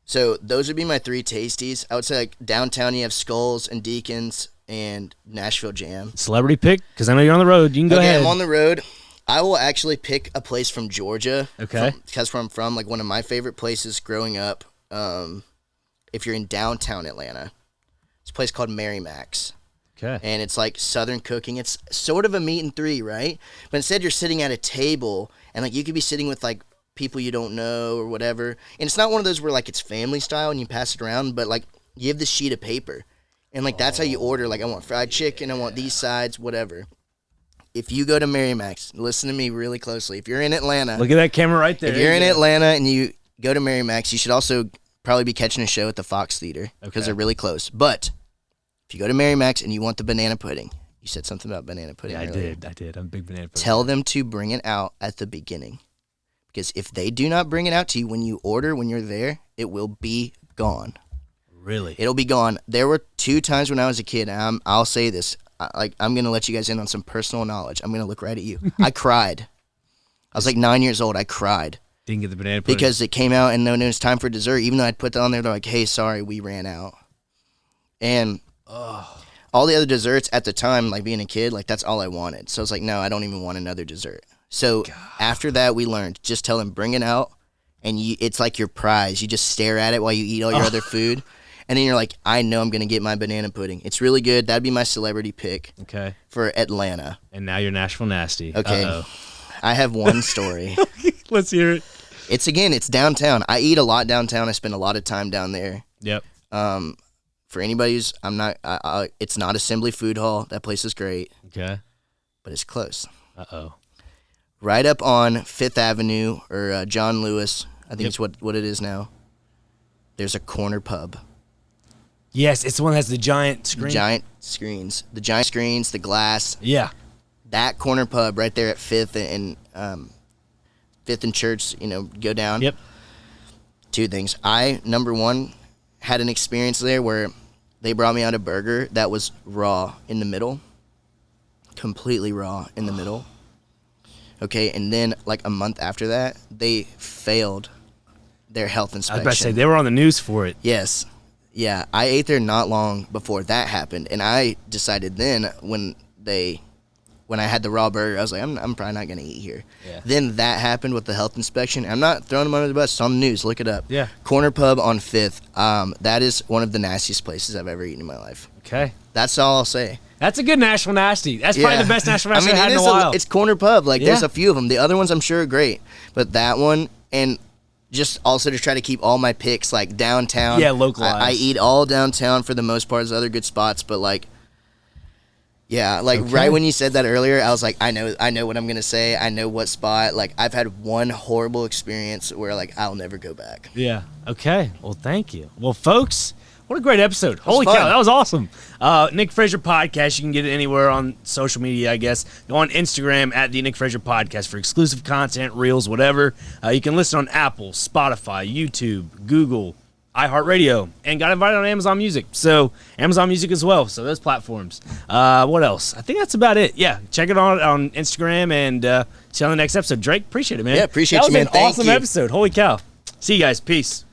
so those would be my 3 tasties. I would say, like, downtown you have Skulls and Deacons and Nashville Jam.
Celebrity pick? Because I know you're on the road. You can go ahead.
I'm on the road. I will actually pick a place from Georgia.
Okay.
Because where I'm from, like, one of my favorite places growing up, if you're in downtown Atlanta, it's a place called Mary Mac's.
Okay.
And it's like Southern cooking. It's sort of a meat and 3, right? But instead you're sitting at a table, and, like, you could be sitting with, like, people you don't know or whatever. And it's not one of those where, like, it's family style and you pass it around, but, like, you have this sheet of paper. And, like, that's how you order. Like, I want fried chicken, I want these sides, whatever. If you go to Mary Mac's, listen to me really closely. If you're in Atlanta.
Look at that camera right there.
If you're in Atlanta and you go to Mary Mac's, you should also probably be catching a show at the Fox Theater because they're really close. But if you go to Mary Mac's and you want the banana pudding, you said something about banana pudding earlier.
I did. I'm a big banana pudding.
Tell them to bring it out at the beginning. Because if they do not bring it out to you when you order, when you're there, it will be gone.
Really?
It'll be gone. There were 2 times when I was a kid, and I'll say this. I'm going to let you guys in on some personal knowledge. I'm going to look right at you. I cried I was like 9 years old. I cried.
Didn't get the banana pudding.
Because it came out and when it was time for dessert, even though I'd put that on there, they're like, hey, sorry, we ran out. And all the other desserts at the time, like being a kid, like that's all I wanted. So I was like, no, I don't even want another dessert. So after that, we learned, just tell them, bring it out, and it's like your prize. You just stare at it while you eat all your other food. And then you're like, I know I'm going to get my banana pudding. It's really good. That'd be my celebrity pick for Atlanta.
And now you're Nashville Nasty.
Okay.
Uh-oh.
I have one story.
Let's hear it.
It's downtown. I eat a lot downtown. I spend a lot of time down there.
Yep.
For anybody who's, it's not Assembly Food Hall. That place is great.
Okay.
But it's close.
Uh-oh.
Right up on Fifth Avenue or John Lewis, I think it's what it is now. There's a corner pub.
Yes, it's the one that has the giant screen.
The giant screens, the glass.
Yeah.
That corner pub right there at Fifth and Church, go down.
Yep.
Two things. Number one, had an experience there where they brought me out a burger that was raw in the middle. Completely raw in the middle. Okay, and then like a month after that, they failed their health inspection.
I was about to say, they were on the news for it.
Yes. Yeah, I ate there not long before that happened, and I decided then when I had the raw burger, I was like, I'm probably not going to eat here.
Yeah.
Then that happened with the health inspection. I'm not throwing them under the bus. It's on the news. Look it up.
Yeah.
Corner Pub on 5th. That is one of the nastiest places I've ever eaten in my life.
Okay.
That's all I'll say.
That's a good Nashville Nasty. That's probably the best Nashville Nasty I've had in a while.
It's Corner Pub. Like, there's a few of them. The other ones I'm sure are great. But that one, and just also to try to keep all my picks, like, downtown.
Yeah, localized.
I eat all downtown for the most part. There's other good spots, but, like, yeah, like, right when you said that earlier, I was like, I know what I'm going to say. I know what spot. Like, I've had one horrible experience where, like, I'll never go back.
Yeah. Okay. Well, thank you. Well, folks, what a great episode. Holy cow, that was awesome. Nick Frazier Podcast. You can get it anywhere on social media, I guess. Go on Instagram at the Nick Frazier Podcast for exclusive content, reels, whatever. You can listen on Apple, Spotify, YouTube, Google, iHeartRadio, and got invited on Amazon Music. So Amazon Music as well. So those platforms. What else? I think that's about it. Yeah, check it out on Instagram and see you on the next episode. Drake, appreciate it, man.
Yeah, appreciate you, man.
That was an awesome episode. Holy cow. See you guys. Peace.